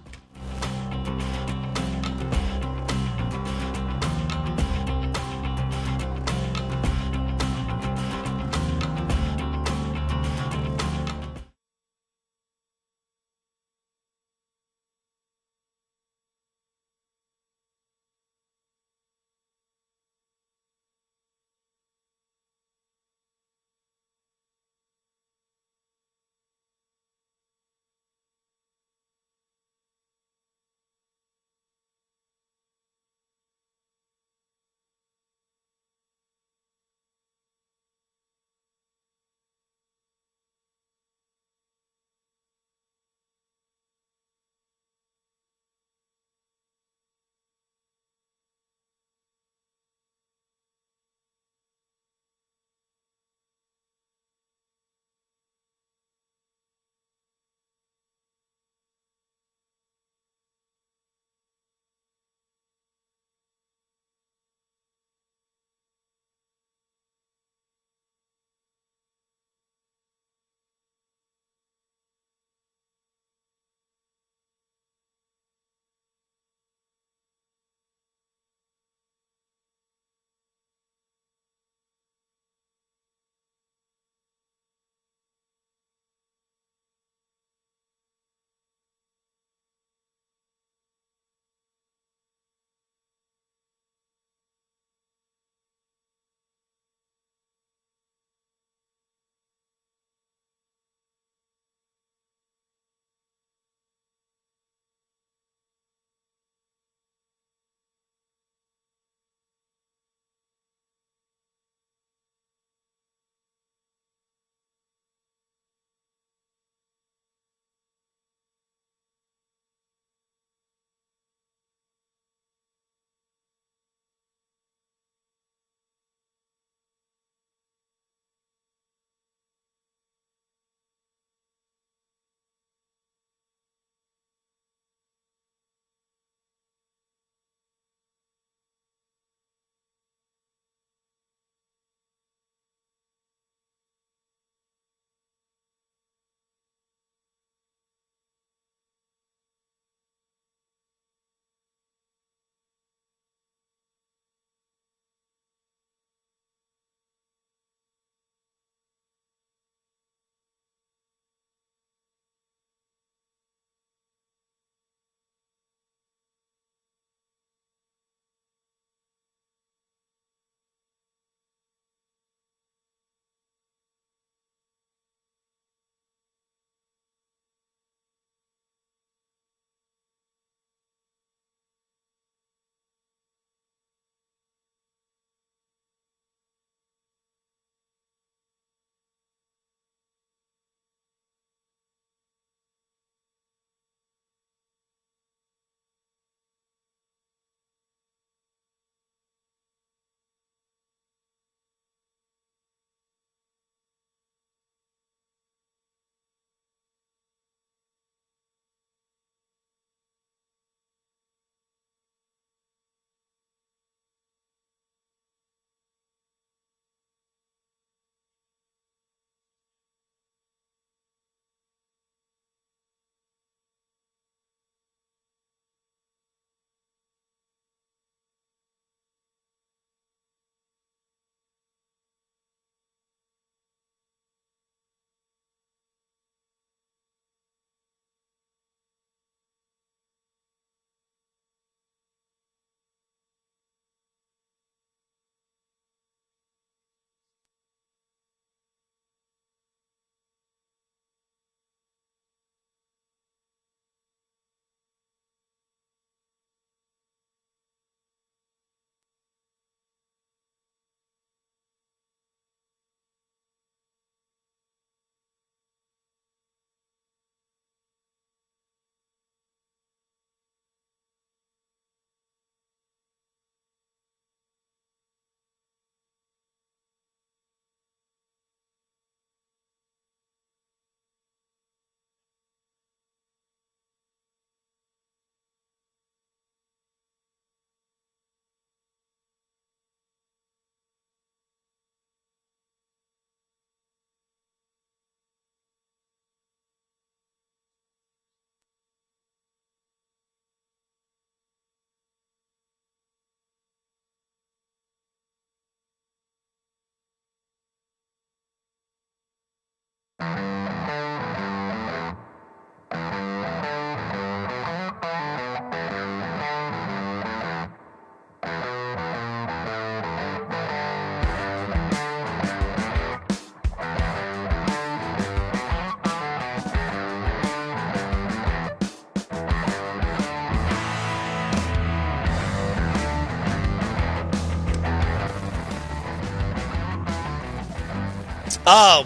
Oh,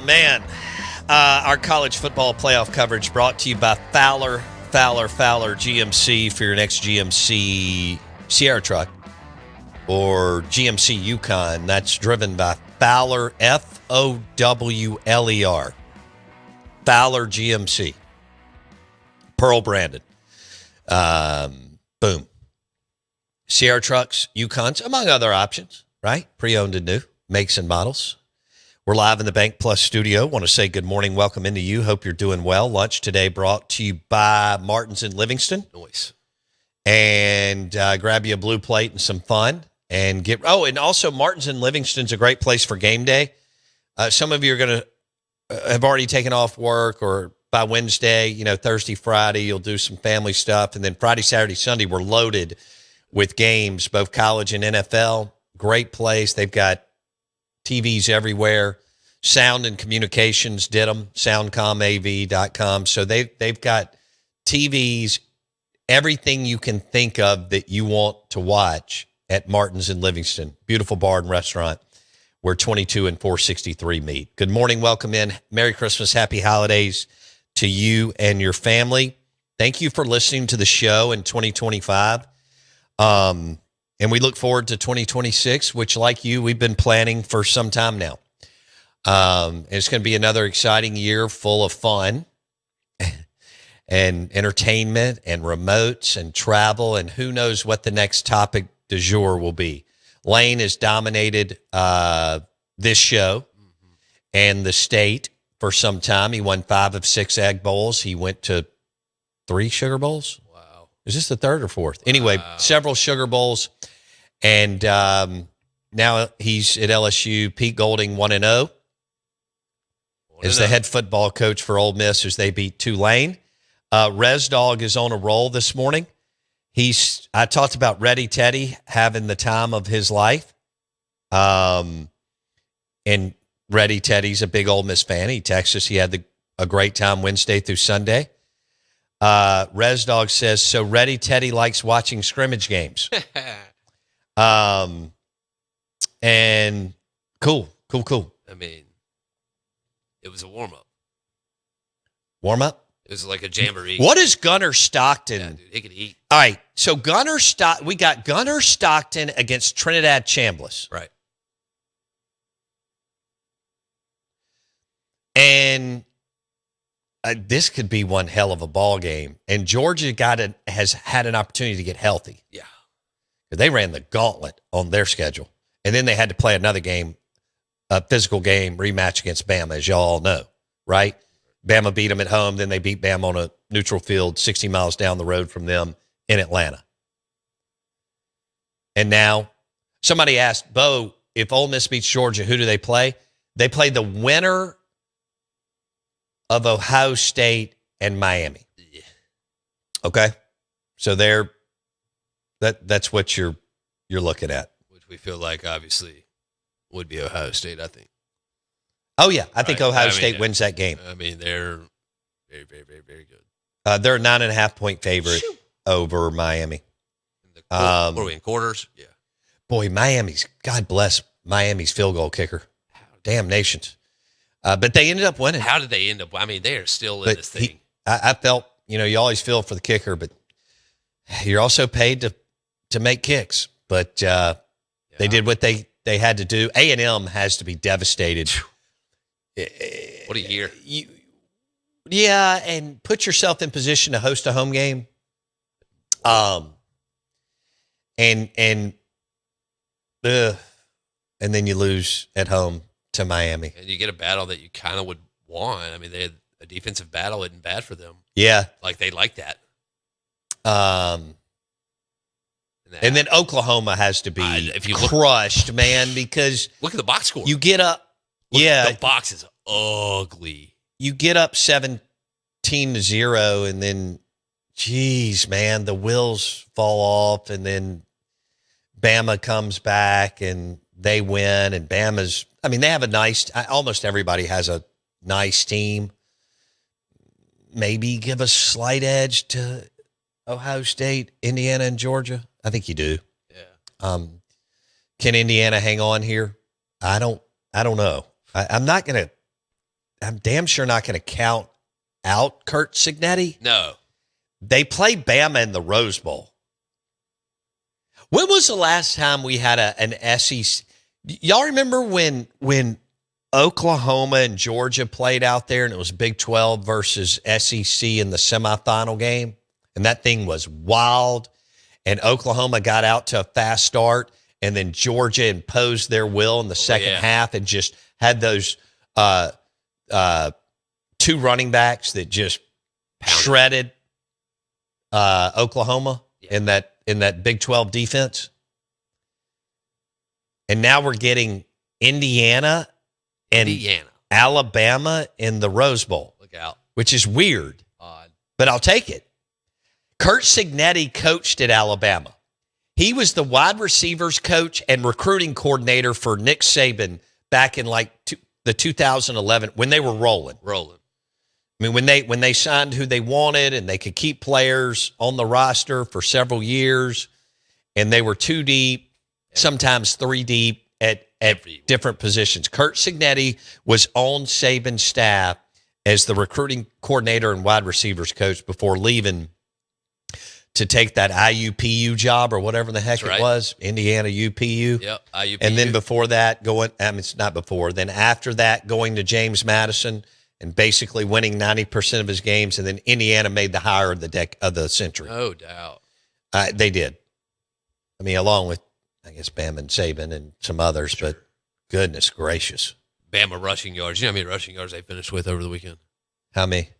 man. Our college football playoff coverage brought to you by Fowler GMC for your next GMC Sierra truck or GMC Yukon. That's driven by Fowler, Fowler. Fowler GMC. Pearl branded. Boom. Sierra trucks, Yukons, among other options, right? Pre-owned and new, makes and models. We're live in the Bank Plus studio. Want to say good morning. Welcome into you. Hope you're doing well. Lunch today brought to you by Martin's in Livingston. Nice. And grab you a blue plate and some fun. And and also Martin's in Livingston's a great place for game day. Some of you are going to have already taken off work, or by Wednesday, Thursday, Friday, you'll do some family stuff. And then Friday, Saturday, Sunday, we're loaded with games, both college and NFL. Great place. They've got TVs everywhere. Sound and Communications did them, soundcomav.com. So they've got TVs, everything you can think of that you want to watch at Martin's in Livingston. Beautiful bar and restaurant where 22 and 463 meet. Good morning. Welcome in. Merry Christmas. Happy holidays to you and your family. Thank you for listening to the show in 2025. And we look forward to 2026, which, like you, we've been planning for some time now. It's going to be another exciting year full of fun and entertainment and remotes and travel, and who knows what the next topic du jour will be. Lane has dominated this show and the state for some time. He won 5 of 6 Egg Bowls. He went to 3 Sugar Bowls. Wow. Is this the 3rd or 4th? Anyway, several Sugar Bowls. And now he's at LSU. Pete Golding 1-0 is the head football coach for Ole Miss as they beat Tulane. Rez Dog is on a roll this morning. I talked about Ready Teddy having the time of his life. And Ready Teddy's a big Ole Miss fan. He texted us he had a great time Wednesday through Sunday. Rez Dog says, so Ready Teddy likes watching scrimmage games. And cool. I mean, it was a warm-up. Warm-up? It was like a jamboree. What is Gunnar Stockton? Yeah, dude, he could eat. All right, so we got Gunnar Stockton against Trinidad Chambliss. Right. And this could be one hell of a ball game. And Georgia has had an opportunity to get healthy. Yeah. They ran the gauntlet on their schedule. And then they had to play another game, a physical game rematch against Bama, as y'all all know, right? Bama beat them at home. Then they beat Bama on a neutral field 60 miles down the road from them in Atlanta. And now somebody asked, Bo, if Ole Miss beats Georgia, who do they play? They play the winner of Ohio State and Miami. Yeah. Okay? So that's what you're looking at. Which we feel like, obviously, would be Ohio State, I think. Oh, yeah. I think Ohio State wins that game. I mean, they're very, very, very, very good. They're a 9.5-point favorite over Miami. What are we in quarters? Yeah. Boy, God bless Miami's field goal kicker. Damn nations. But they ended up winning. How did they end up? I mean, they are still in this thing. I felt, you always feel for the kicker, but you're also paid to make kicks. But they did what they had to do. A&M has to be devastated. What a year. Yeah, and put yourself in position to host a home game. And then you lose at home to Miami. And you get a battle that you kind of would want. I mean, they had a defensive battle isn't bad for them. Yeah. Like, they like that. And then Oklahoma has to be crushed, man, because look at the box score. You get up. Yeah. The box is ugly. you get up 17-0 and then, geez, man, the wheels fall off, and then Bama comes back and they win, and Bama's, I mean, they have a nice, almost everybody has a nice team. Maybe give a slight edge to Ohio State, Indiana, and Georgia. I think you do. Yeah. Can Indiana hang on here? I don't know. I'm damn sure not going to count out Kurt Cignetti. No. They play Bama in the Rose Bowl. When was the last time we had an SEC? Y'all remember when Oklahoma and Georgia played out there and it was Big 12 versus SEC in the semifinal game? And that thing was wild. And Oklahoma got out to a fast start, and then Georgia imposed their will in the second half and just had those two running backs that just shredded Oklahoma in that Big 12 defense. And now we're getting Indiana and Alabama in the Rose Bowl. Look out. Which is weird. Odd. But I'll take it. Kurt Cignetti coached at Alabama. He was the wide receivers coach and recruiting coordinator for Nick Saban back in the 2011 when they were rolling. I mean, when they signed who they wanted and they could keep players on the roster for several years, and they were 2 deep, sometimes 3 deep at different positions. Kurt Cignetti was on Saban's staff as the recruiting coordinator and wide receivers coach before leaving to take that IUPU job or whatever the heck it was, Indiana UPU. Yep, IUPU. And then before that, it's not before, then after that, going to James Madison and basically winning 90% of his games, and then Indiana made the hire of the century. No doubt. They did. I mean, along with, I guess, Bama and Saban and some others, but goodness gracious. Bama rushing yards. You know how many rushing yards they finished with over the weekend? How many?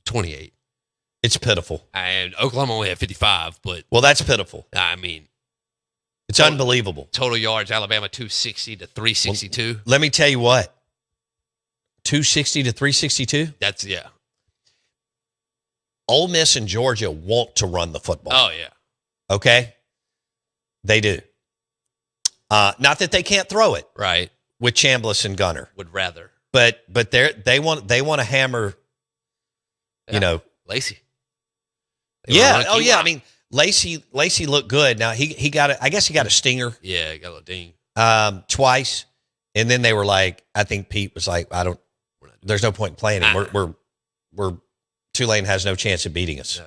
28. It's pitiful. And Oklahoma only had 55, but... Well, that's pitiful. I mean... It's unbelievable. Total yards, Alabama 260 to 362. Well, let me tell you what. 260 to 362? That's, yeah. Ole Miss and Georgia want to run the football. Oh, yeah. Okay? They do. Not that they can't throw it. Right. With Chambliss and Gunner. Would rather. But they want to hammer, Lacey. Yeah. Oh, yeah. I mean, Lacey looked good. Now he got I guess he got a stinger. Yeah, he got a little ding. Twice, and then they were like, I think Pete was like, there's no point in playing him. We're Tulane has no chance of beating us.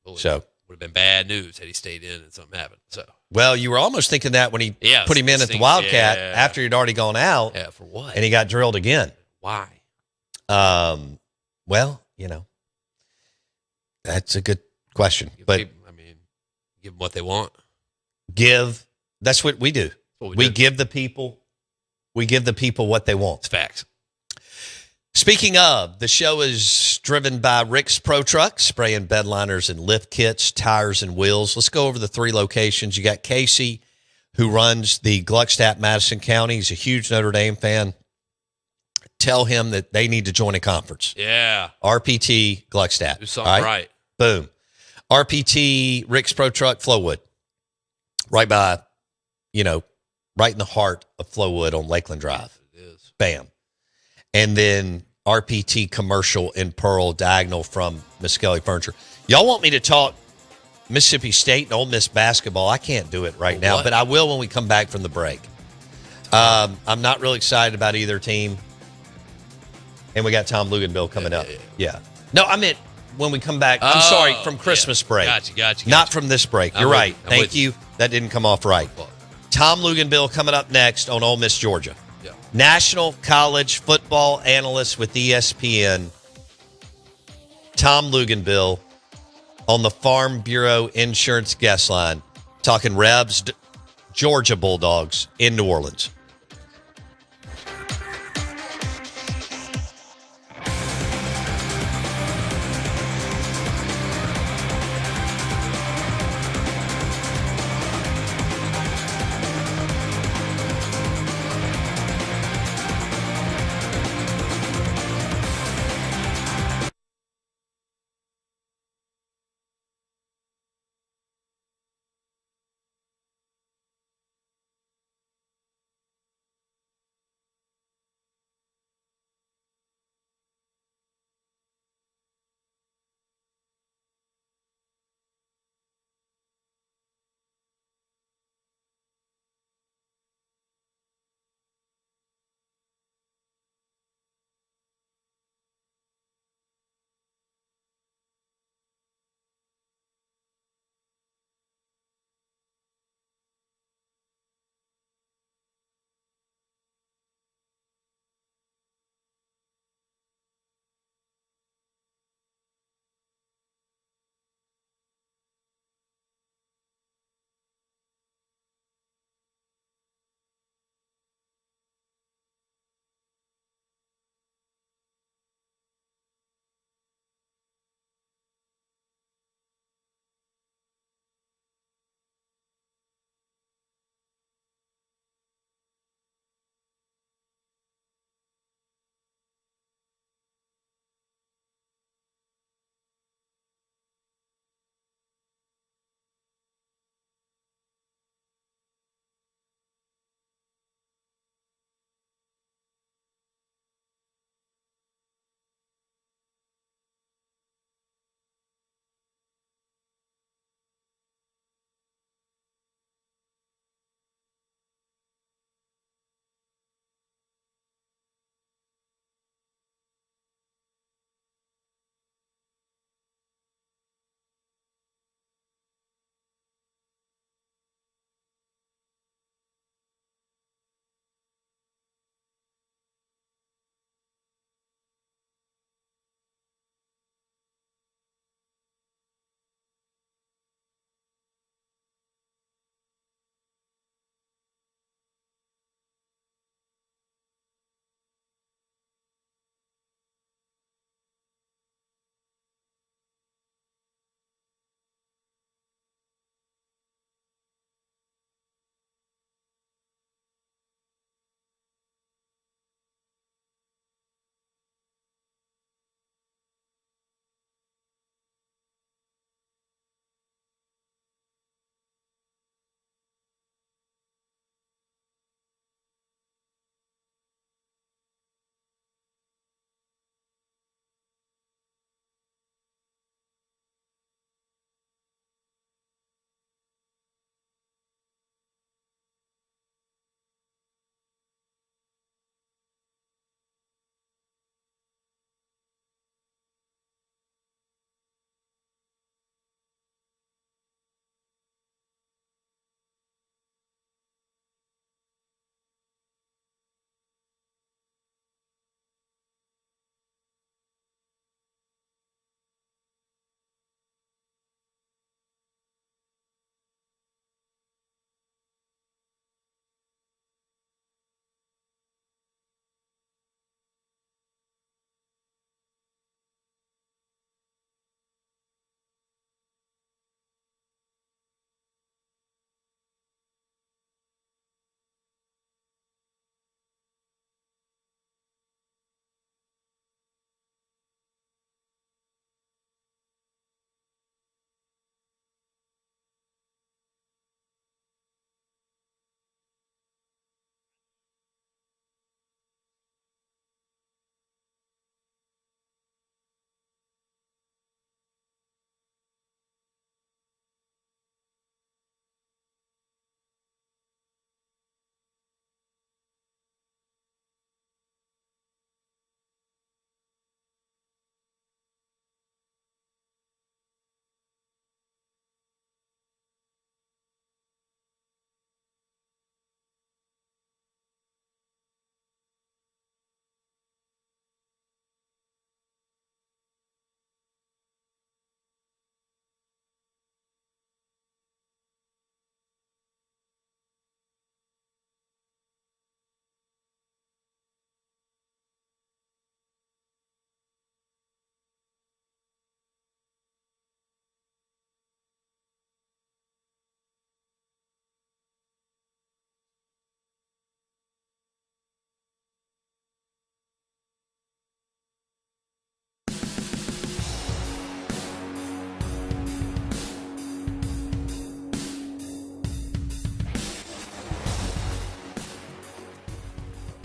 No. So would have been bad news had he stayed in and something happened. So well, you were almost thinking that when he put him in at the Wildcat after he'd already gone out. Yeah, for what? And he got drilled again. Why? Well, that's a good question. But give them what they want. That's what we do. We give the people what they want. It's facts. Speaking of, the show is driven by Rick's Pro Truck, spraying bed liners and lift kits, tires and wheels. Let's go over the 3 locations. You got Casey, who runs the Gluckstadt, Madison County. He's a huge Notre Dame fan. Tell him that they need to join a conference. Yeah. RPT, Gluckstadt. Do something right. Boom. RPT, Rick's Pro Truck, Flowwood. Right by, right in the heart of Flowwood on Lakeland Drive. It is. Bam. And then RPT Commercial in Pearl, diagonal from Miskelly Furniture. Y'all want me to talk Mississippi State and Ole Miss basketball? I can't do it right now, but I will when we come back from the break. I'm not really excited about either team. And we got Tom Luganville coming up. Yeah. No, I meant when we come back. I'm sorry, from Christmas break. Gotcha. Not from this break. You're right. Thank you. That didn't come off right. Tom Luganville coming up next on Ole Miss, Georgia. Yeah. National college football analyst with ESPN, Tom Luganville, on the Farm Bureau Insurance guest line, talking Rebs, Georgia Bulldogs in New Orleans.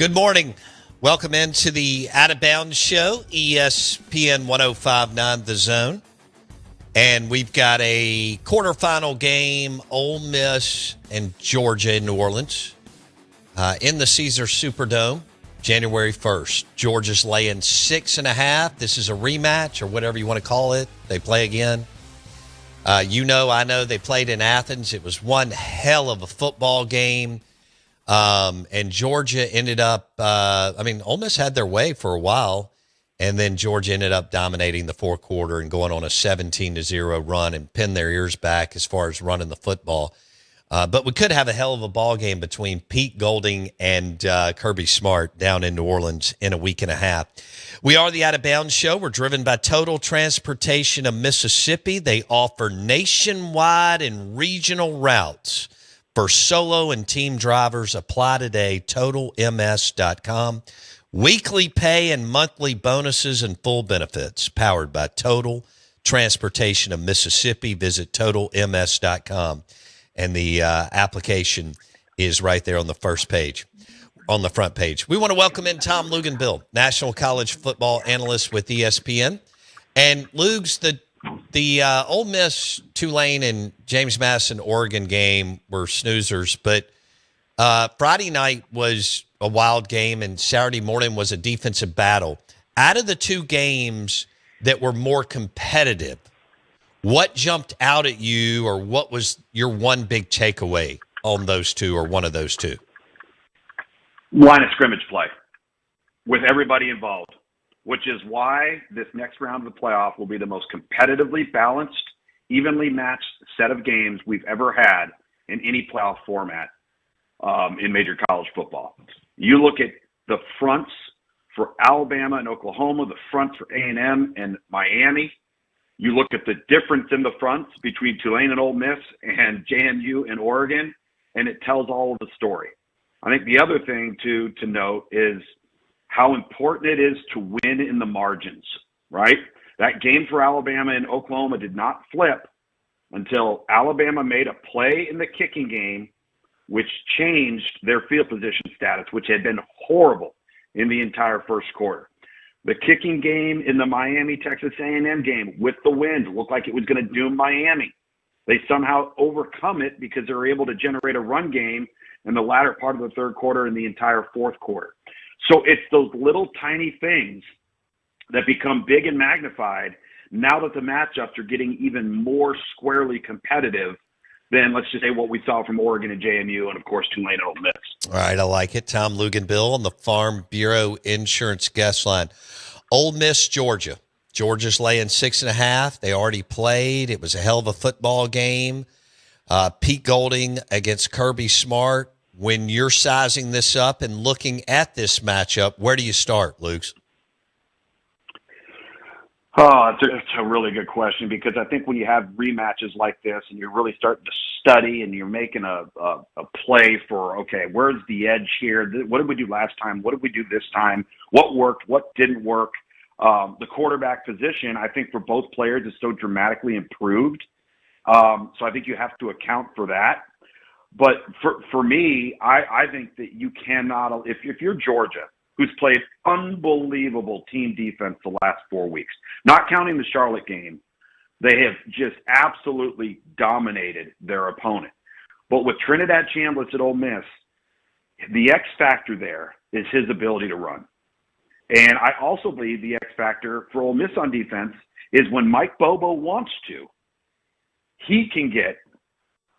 Good morning. Welcome into the Out of Bounds Show, ESPN 105.9 The Zone. And we've got a quarterfinal game, Ole Miss and Georgia in New Orleans, in the Caesars Superdome, January 1st. Georgia's laying 6.5. This is a rematch or whatever you want to call it. They play again. I know they played in Athens. It was one hell of a football game. And Georgia ended up, Ole Miss had their way for a while, and then Georgia ended up dominating the fourth quarter and going on a 17-0 run and pinned their ears back as far as running the football. But we could have a hell of a ball game between Pete Golding and Kirby Smart down in New Orleans in a week and a half. We are the Out of Bounds Show. We're driven by Total Transportation of Mississippi. They offer nationwide and regional routes for solo and team drivers. Apply today, totalms.com. Weekly pay and monthly bonuses and full benefits. Powered by Total Transportation of Mississippi. Visit totalms.com. And the application is right there on the first page, on the front page. We want to welcome in Tom Luganbill, National College Football Analyst with ESPN. And Lugs, the Ole Miss, Tulane, and James Madison, Oregon game were snoozers, but Friday night was a wild game, and Saturday morning was a defensive battle. Out of the two games that were more competitive, what jumped out at you, or what was your one big takeaway on those two, or one of those two? Line of scrimmage play with everybody involved, which is why this next round of the playoff will be the most competitively balanced, evenly matched set of games we've ever had in any playoff format in major college football. You look at the fronts for Alabama and Oklahoma, the fronts for A&M and Miami. You look at the difference in the fronts between Tulane and Ole Miss and JMU and Oregon, and it tells all of the story. I think the other thing to note is how important it is to win in the margins, right? That game for Alabama and Oklahoma did not flip until Alabama made a play in the kicking game, which changed their field position status, which had been horrible in the entire first quarter. The kicking game in the Miami-Texas A&M game with the wind looked like it was going to doom Miami. They somehow overcome it because they were able to generate a run game in the latter part of the third quarter and the entire fourth quarter. So it's those little tiny things that become big and magnified now that the matchups are getting even more squarely competitive than, let's just say, what we saw from Oregon and JMU and, of course, Tulane and Ole Miss. All right, I like it. Tom Luganbill on the Farm Bureau Insurance Guest Line. Ole Miss, Georgia. Georgia's laying 6.5. They already played. It was a hell of a football game. Pete Golding against Kirby Smart. When you're sizing this up and looking at this matchup, where do you start, Luke? Oh, it's a really good question, because I think when you have rematches like this and you're really starting to study and you're making a play for, okay, where's the edge here? What did we do last time? What did we do this time? What worked? What didn't work? The quarterback position, I think, for both players is so dramatically improved. So I think you have to account for that. But for me, I think that you cannot, if you're Georgia, who's played unbelievable team defense the last 4 weeks, not counting the Charlotte game, they have just absolutely dominated their opponent. But with Trinidad Chambliss at Ole Miss, the X factor there is his ability to run. And I also believe the X factor for Ole Miss on defense is when Mike Bobo wants to, he can get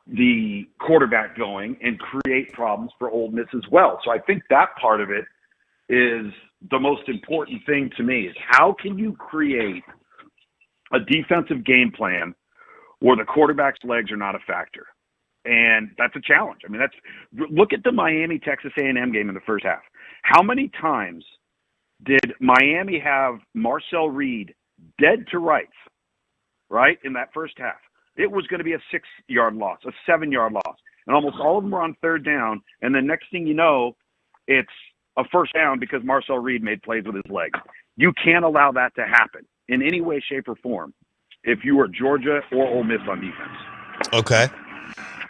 the quarterback going and create problems for Ole Miss as well. So I think that part of it is the most important thing to me, is how can you create a defensive game plan where the quarterback's legs are not a factor? And that's a challenge. I mean, look at the Miami-Texas A&M game in the first half. How many times did Miami have Marcel Reed dead to rights, right, in that first half? It was going to be a 6-yard loss, a 7-yard loss. And almost all of them were on third down. And the next thing you know, it's a first down because Marcel Reed made plays with his legs. You can't allow that to happen in any way, shape, or form if you are Georgia or Ole Miss on defense. Okay.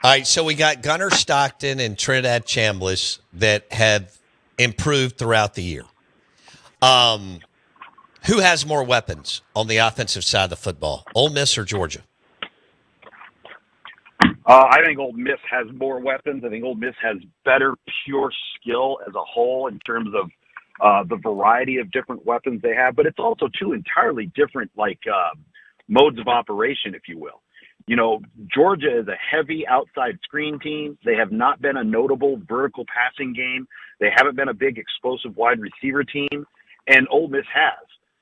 All right, so we got Gunnar Stockton and Trinidad Chambliss that have improved throughout the year. Who has more weapons on the offensive side of the football, Ole Miss or Georgia? I think Ole Miss has more weapons. I think Ole Miss has better pure skill as a whole in terms of the variety of different weapons they have. But it's also two entirely different modes of operation, if you will. You know, Georgia is a heavy outside screen team. They have not been a notable vertical passing game. They haven't been a big explosive wide receiver team, and Ole Miss has.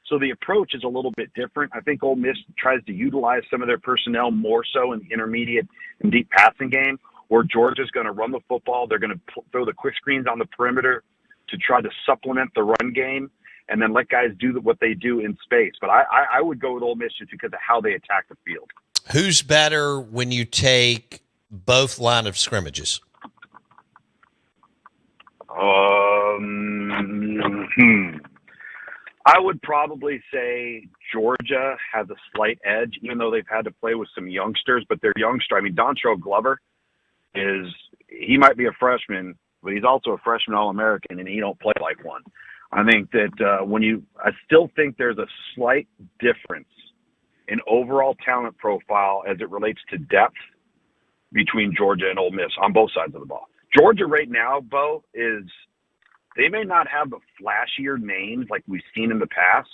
So the approach is a little bit different. I think Ole Miss tries to utilize some of their personnel more so in the intermediate and deep passing game, where Georgia's going to run the football. They're going to throw the quick screens on the perimeter to try to supplement the run game and then let guys do what they do in space. But I would go with Ole Miss just because of how they attack the field. Who's better when you take both line of scrimmages? I would probably say Georgia has a slight edge, even though they've had to play with some youngsters. But their youngster, I mean, Dontrell Glover he might be a freshman, but he's also a freshman All-American, and he don't play like one. I think that I still think there's a slight difference in overall talent profile as it relates to depth between Georgia and Ole Miss on both sides of the ball. Georgia right now, Bo, they may not have the flashier names like we've seen in the past,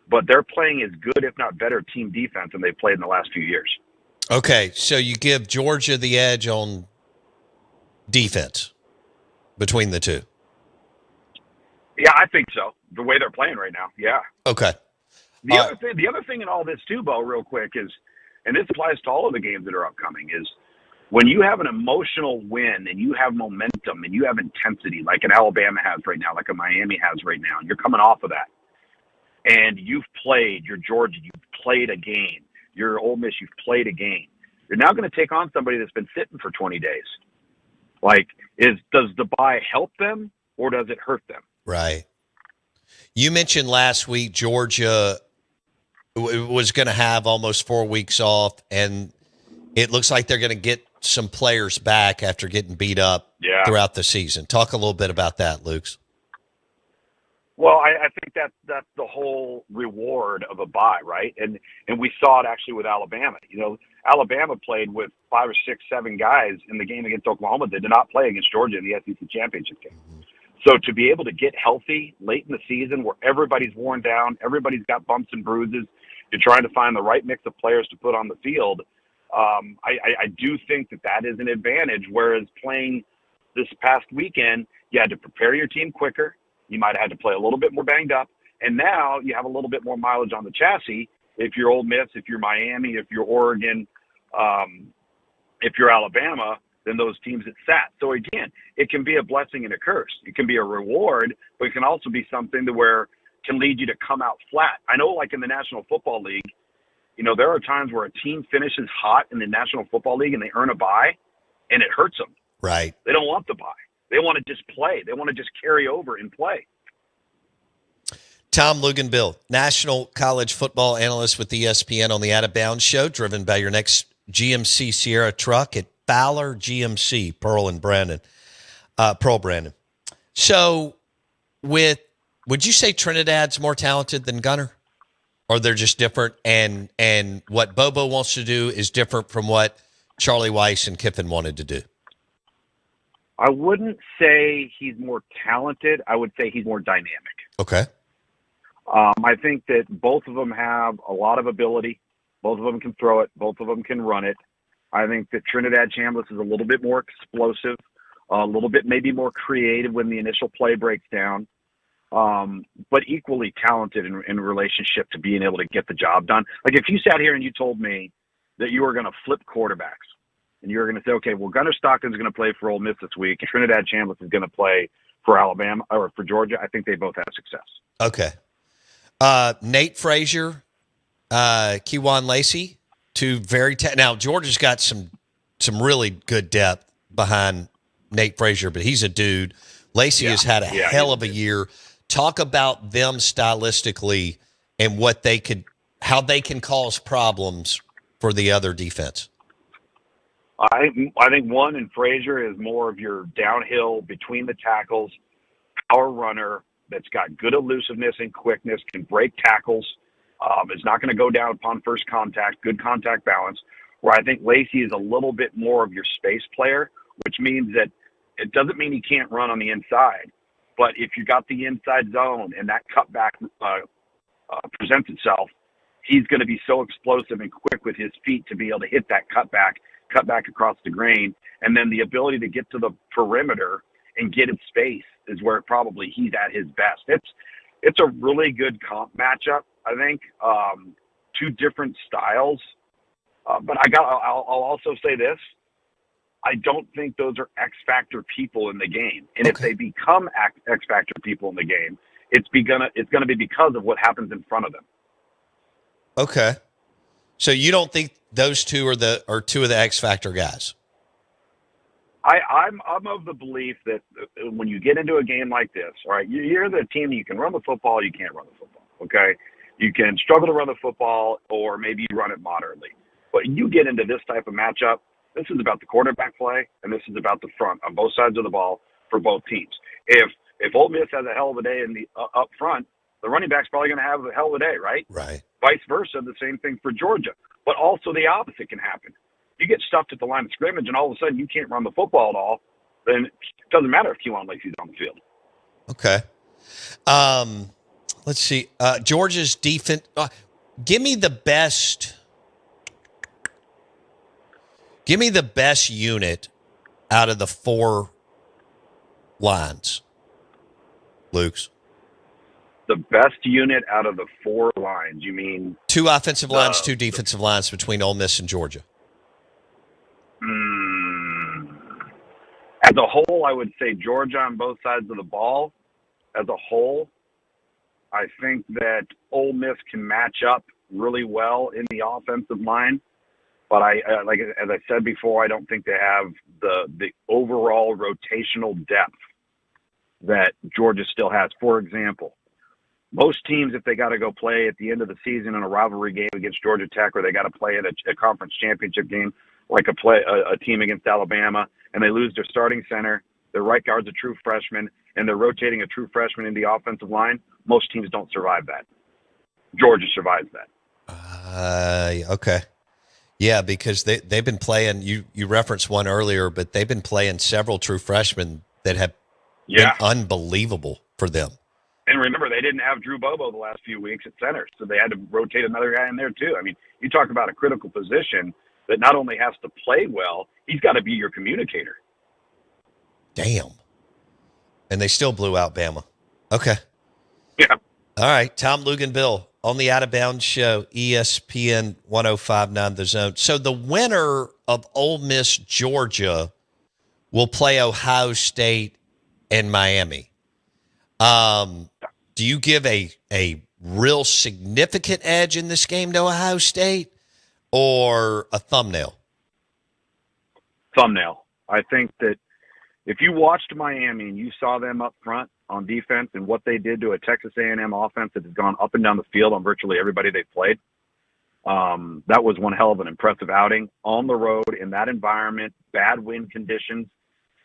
but they're playing as good, if not better, team defense than they've played in the last few years. Okay, so you give Georgia the edge on defense between the two. Yeah, I think so. The way they're playing right now, yeah. Okay. The other thing in all this too, Bo, real quick is, and this applies to all of the games that are upcoming, is when you have an emotional win and you have momentum and you have intensity like an Alabama has right now, like a Miami has right now, and you're coming off of that, and you're Georgia, you've played a game, you're Ole Miss, you've played a game. You're now going to take on somebody that's been sitting for 20 days. Does the bye help them or does it hurt them? Right. You mentioned last week Georgia was going to have almost 4 weeks off, and it looks like they're going to get some players back after getting beat up throughout the season. Talk a little bit about that, Luke. Well, I think that's the whole reward of a bye, right? And we saw it actually with Alabama. You know, Alabama played with 5 or 6, 7 guys in the game against Oklahoma. They did not play against Georgia in the SEC championship game. So to be able to get healthy late in the season where everybody's worn down, everybody's got bumps and bruises, you're trying to find the right mix of players to put on the field, I do think that is an advantage, whereas playing this past weekend, you had to prepare your team quicker. You might have had to play a little bit more banged up, and now you have a little bit more mileage on the chassis if you're Ole Miss, if you're Miami, if you're Oregon, if you're Alabama, than those teams that sat. So again, it can be a blessing and a curse. It can be a reward, but it can also be something to where can lead you to come out flat. I know, like in the National Football League, you know, there are times where a team finishes hot in the National Football League and they earn a bye, and it hurts them. Right. They don't want the bye. They want to just play. They want to just carry over and play. Tom Luganbill, National College Football Analyst with ESPN on the Out of Bounds Show, driven by your next GMC Sierra truck at Fowler GMC, Pearl Brandon. So would you say Trinidad's more talented than Gunner? Or they're just different, and what Bobo wants to do is different from what Charlie Weiss and Kiffin wanted to do? I wouldn't say he's more talented. I would say he's more dynamic. Okay. I think that both of them have a lot of ability. Both of them can throw it. Both of them can run it. I think that Trinidad Chambliss is a little bit more explosive, a little bit maybe more creative when the initial play breaks down, but equally talented in relationship to being able to get the job done. Like if you sat here and you told me that you were going to flip quarterbacks and you were going to say, okay, well, Gunnar Stockton's going to play for Ole Miss this week, and Trinidad Chambliss is going to play for Alabama or for Georgia, I think they both have success. Okay. Nate Frazier, Kewan Lacey, two very now Georgia's got some really good depth behind Nate Frazier, but he's a dude. Lacey has had a hell of a year. Talk about them stylistically and how they can cause problems for the other defense. I think one in Frazier is more of your downhill between the tackles, power runner that's got good elusiveness and quickness, can break tackles, is not going to go down upon first contact, good contact balance, where I think Lacey is a little bit more of your space player, which means that it doesn't mean he can't run on the inside. But if you got the inside zone and that cutback presents itself, he's going to be so explosive and quick with his feet to be able to hit that cutback across the grain. And then the ability to get to the perimeter and get in space is where probably he's at his best. It's a really good comp matchup, I think. Two different styles. But I'll also say this. I don't think those are X factor people in the game. And if they become X factor people in the game, it's going to be because of what happens in front of them. Okay. So you don't think those two are two of the X factor guys? I'm of the belief that when you get into a game like this, all right, you're the team, you can run the football, you can't run the football, okay? You can struggle to run the football, or maybe you run it moderately. But you get into this type of matchup, this is about the quarterback play, and this is about the front on both sides of the ball for both teams. If Ole Miss has a hell of a day in the up front, the running back's probably going to have a hell of a day, right? Right. Vice versa, the same thing for Georgia. But also the opposite can happen. You get stuffed at the line of scrimmage, and all of a sudden you can't run the football at all, then it doesn't matter if Keelan Lacey's on the field. Okay. Let's see. Georgia's defense. Give me the best unit out of the four lines, Luke's. The best unit out of the four lines, you mean? Two offensive lines, two defensive lines between Ole Miss and Georgia. As a whole, I would say Georgia on both sides of the ball. As a whole, I think that Ole Miss can match up really well in the offensive line. But as I said before, I don't think they have the overall rotational depth that Georgia still has. For example, most teams, if they got to go play at the end of the season in a rivalry game against Georgia Tech, or they got to play in a conference championship game, like a team against Alabama, and they lose their starting center, their right guard's a true freshman, and they're rotating a true freshman in the offensive line, most teams don't survive that. Georgia survives that. Okay. Yeah, because they've been playing, you referenced one earlier, but they've been playing several true freshmen that have been unbelievable for them. And remember, they didn't have Drew Bobo the last few weeks at center, so they had to rotate another guy in there too. I mean, you talk about a critical position that not only has to play well, he's got to be your communicator. Damn. And they still blew out Bama. Okay. Yeah. All right. Tom Luganville on the Out of Bounds Show, ESPN 105.9 The Zone. So the winner of Ole Miss, Georgia will play Ohio State and Miami. Do you give a real significant edge in this game to Ohio State, or a thumbnail? Thumbnail. I think that if you watched Miami and you saw them up front on defense and what they did to a Texas A&M offense that has gone up and down the field on virtually everybody they've played, that was one hell of an impressive outing on the road in that environment, bad wind conditions.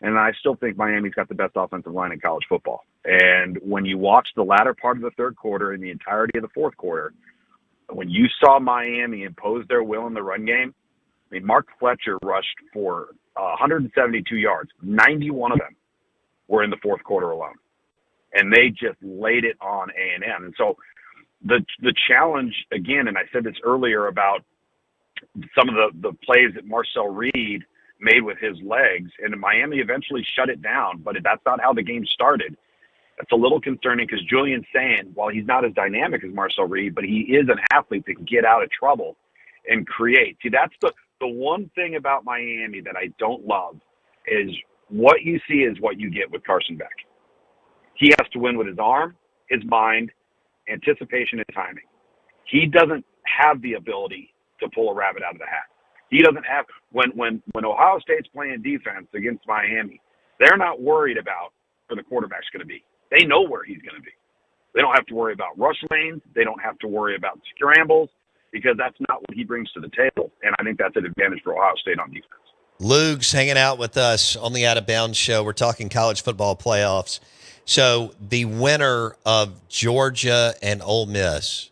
And I still think Miami's got the best offensive line in college football. And when you watch the latter part of the third quarter and the entirety of the fourth quarter, when you saw Miami impose their will in the run game, I mean, Mark Fletcher rushed for 172 yards. 91 of them were in the fourth quarter alone. And they just laid it on A&M. And so the challenge, again, and I said this earlier about some of the plays that Marcel Reed made with his legs, and Miami eventually shut it down, but that's not how the game started. That's a little concerning because Julian Sand, while he's not as dynamic as Marcel Reed, but he is an athlete that can get out of trouble and create. See, that's the one thing about Miami that I don't love is what you see is what you get with Carson Beck. He has to win with his arm, his mind, anticipation, and timing. He doesn't have the ability to pull a rabbit out of the hat. He doesn't have when Ohio State's playing defense against Miami, they're not worried about where the quarterback's going to be. They know where he's going to be. They don't have to worry about rush lanes. They don't have to worry about scrambles because that's not what he brings to the table. And I think that's an advantage for Ohio State on defense. Luke's hanging out with us on the Out of Bounds Show. We're talking college football playoffs. So the winner of Georgia and Ole Miss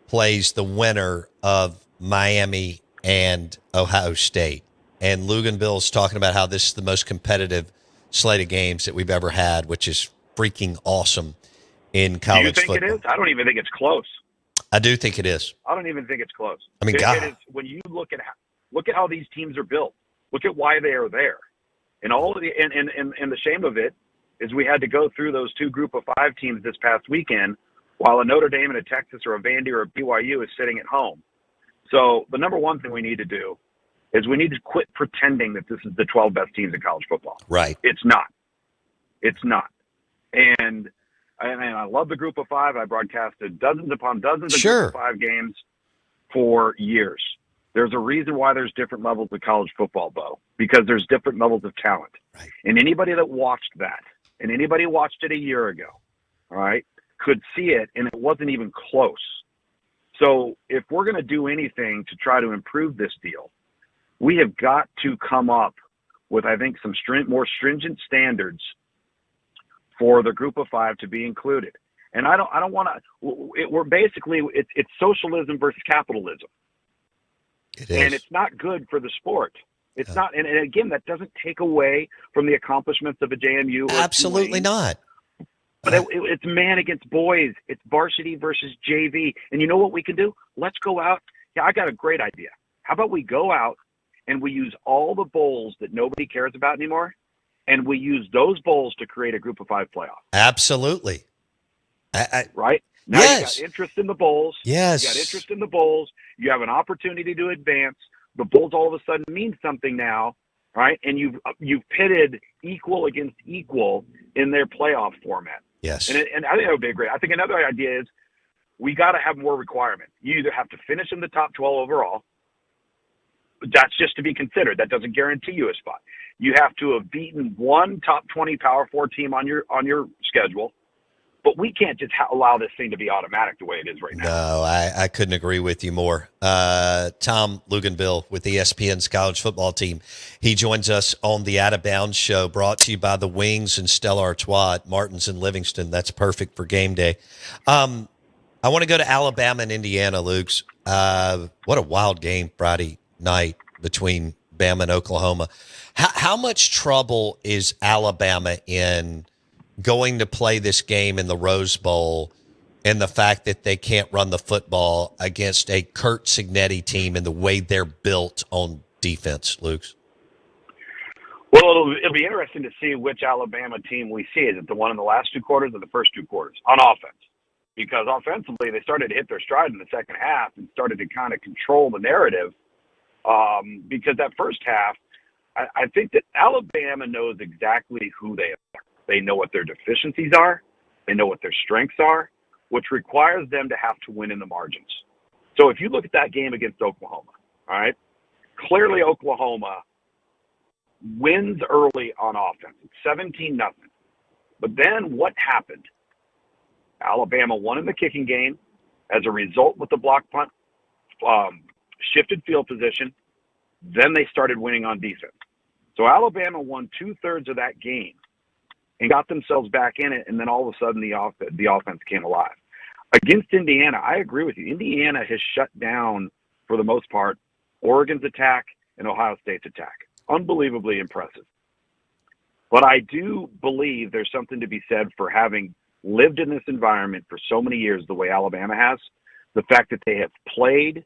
plays the winner of Miami and Ohio State. And Luganville's talking about how this is the most competitive slate of games that we've ever had, which is freaking awesome in college Do you think football. it is? I don't even think it's close. I do think it is. I don't even think it's close. I mean, it God. is, when you look at how these teams are built, look at why they are there, and all of the and the shame of it is we had to go through those two Group of 5 teams this past weekend, while a Notre Dame and a Texas or a Vandy or a BYU is sitting at home. So the number one thing we need to do is we need to quit pretending that this is the 12 best teams in college football. Right. It's not. It's not. And I love the Group of 5. I broadcasted dozens upon dozens of Group of 5 games for years. There's a reason why there's different levels of college football, Bo, because there's different levels of talent. Right. And anybody that watched that, and anybody watched it a year ago, all right, could see it, and it wasn't even close. So if we're going to do anything to try to improve this deal, we have got to come up with, I think, some more stringent standards for the Group of 5 to be included. And I don't want to. We're basically it's socialism versus capitalism. It is. And it's not good for the sport. It's not. And again, that doesn't take away from the accomplishments of a JMU. Or Absolutely not. But it's man against boys. It's varsity versus JV. And you know what we can do? Let's go out. Yeah, I got a great idea. How about we go out and we use all the bowls that nobody cares about anymore, and we use those bowls to create a Group of 5 playoff? Absolutely. Right? Now you got interest in the bowls. Yes. You got interest in the bowls. You have an opportunity to advance. The bowls all of a sudden mean something now, right? And you've pitted equal against equal in their playoff format. Yes. And I think that would be great. I think another idea is we got to have more requirements. You either have to finish in the top 12 overall. That's just to be considered. That doesn't guarantee you a spot. You have to have beaten one top 20 Power 4 team on your schedule. But we can't just allow this thing to be automatic the way it is right now. No, I couldn't agree with you more. Tom Luganville with ESPN's college football team. He joins us on the Out of Bounds show, brought to you by the Wings and Stella Artois at Martin's in Livingston. That's perfect for game day. I want to go to Alabama and Indiana, Luke's. What a wild game Friday night between Bama and Oklahoma. How much trouble is Alabama in going to play this game in the Rose Bowl and the fact that they can't run the football against a Kurt Cignetti team and the way they're built on defense, Luke's? Well, it'll be interesting to see which Alabama team we see. Is it the one in the last 2 quarters or the first 2 quarters on offense? Because offensively, they started to hit their stride in the second half and started to kind of control the narrative. Because that first half, I think that Alabama knows exactly who they are. They know what their deficiencies are. They know what their strengths are, which requires them to have to win in the margins. So if you look at that game against Oklahoma, all right, clearly Oklahoma wins early on offense. It's 17-0. But then what happened? Alabama won in the kicking game. As a result, with the block punt, shifted field position. Then they started winning on defense. So Alabama won 2/3 of that game and got themselves back in it, and then all of a sudden the offense came alive. Against Indiana, I agree with you. Indiana has shut down, for the most part, Oregon's attack and Ohio State's attack. Unbelievably impressive. But I do believe there's something to be said for having lived in this environment for so many years the way Alabama has. The fact that they have played,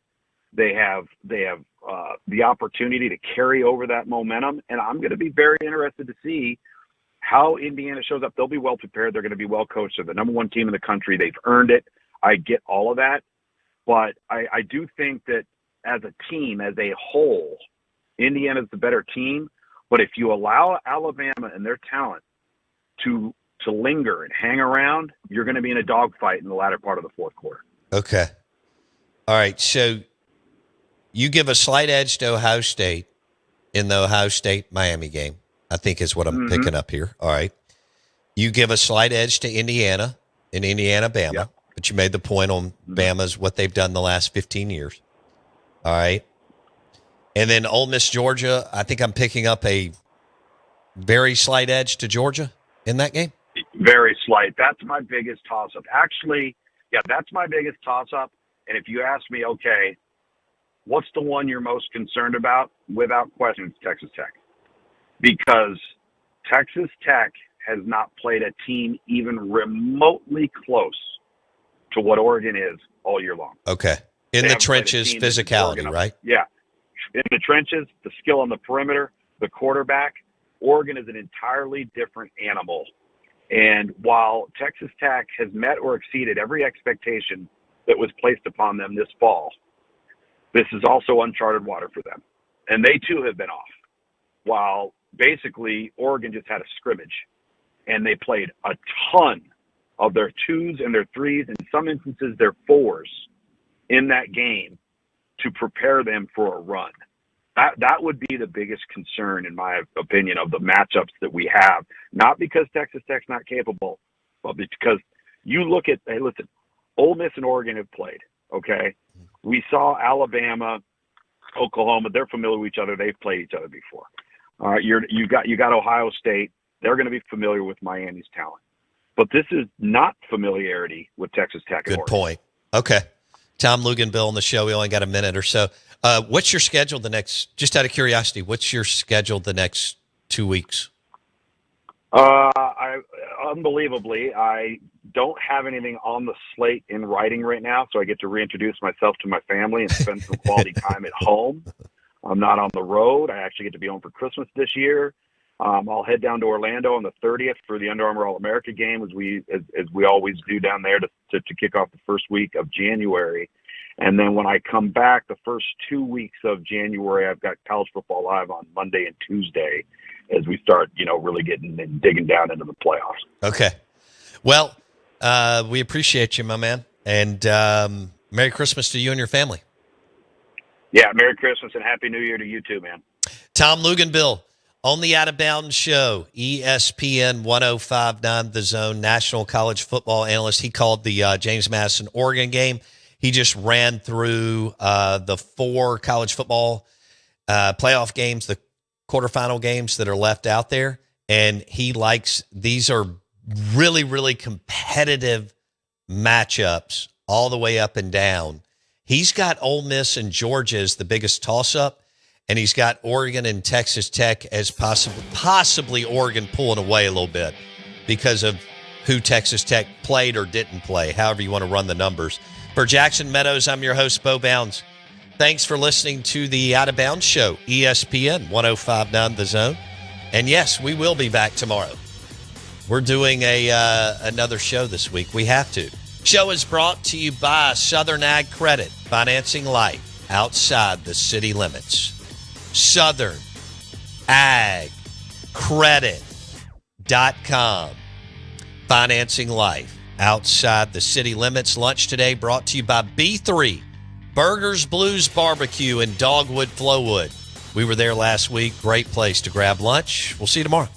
they have the opportunity to carry over that momentum, and I'm going to be very interested to see how Indiana shows up. They'll be well prepared. They're going to be well coached. They're the number 1 team in the country. They've earned it. I get all of that. But I do think that as a team, as a whole, Indiana's the better team. But if you allow Alabama and their talent to linger and hang around, you're going to be in a dogfight in the latter part of the fourth quarter. Okay. All right. So you give a slight edge to Ohio State in the Ohio State-Miami game, I think is what I'm picking up here. All right. You give a slight edge to Indiana in Indiana-Bama, but you made the point on Bama's what they've done the last 15 years. All right. And then Ole Miss, Georgia, I think I'm picking up a very slight edge to Georgia in that game. Very slight. That's my biggest toss-up. Actually, yeah, that's my biggest toss-up. And if you ask me, okay, what's the one you're most concerned about? Without question, it's Texas Tech. Because Texas Tech has not played a team even remotely close to what Oregon is all year long. Okay. In the trenches, physicality, right? Yeah. In the trenches, the skill on the perimeter, the quarterback, Oregon is an entirely different animal. And while Texas Tech has met or exceeded every expectation that was placed upon them this fall, this is also uncharted water for them. And they too have been off. While basically Oregon just had a scrimmage and they played a ton of their twos and their threes, in some instances their fours in that game to prepare them for a run. That would be the biggest concern, in my opinion, of the matchups that we have. Not because Texas Tech's not capable, but because you look at, hey, listen, Ole Miss and Oregon have played, okay? We saw Alabama, Oklahoma, they're familiar with each other. They've played each other before. You got Ohio State. They're going to be familiar with Miami's talent. But this is not familiarity with Texas Tech. Good point. Okay. Tom Luganville on the show. We only got a minute or so. What's your schedule just out of curiosity, what's your schedule the next 2 weeks? Unbelievably, I don't have anything on the slate in writing right now, so I get to reintroduce myself to my family and spend some quality time at home. I'm not on the road. I actually get to be home for Christmas this year. I'll head down to Orlando on the 30th for the Under Armour All-America game, as we always do down there to kick off the first week of January. And then when I come back, the first 2 weeks of January, I've got College Football Live on Monday and Tuesday as we start, really getting and digging down into the playoffs. Okay. Well, we appreciate you, my man. And Merry Christmas to you and your family. Yeah, Merry Christmas and Happy New Year to you too, man. Tom Luganville on the Out of Bounds Show, ESPN 105.9 The Zone, national college football analyst. He called the James Madison, Oregon game. He just ran through the 4 college football playoff games, the quarterfinal games that are left out there. And these are really, really competitive matchups all the way up and down. He's got Ole Miss and Georgia as the biggest toss-up, and he's got Oregon and Texas Tech as possibly Oregon pulling away a little bit because of who Texas Tech played or didn't play, however you want to run the numbers. For Jackson Meadows, I'm your host, Bo Bounds. Thanks for listening to the Out of Bounds Show, ESPN 105.9 The Zone. And yes, we will be back tomorrow. We're doing another show this week. We have to. Show is brought to you by Southern Ag Credit, financing life outside the city limits. Southern Ag Credit.com, financing life outside the city limits. Lunch today brought to you by B3 Burgers, Blues Barbecue in Dogwood, Flowwood. We were there last week. Great place to grab lunch. We'll see you tomorrow.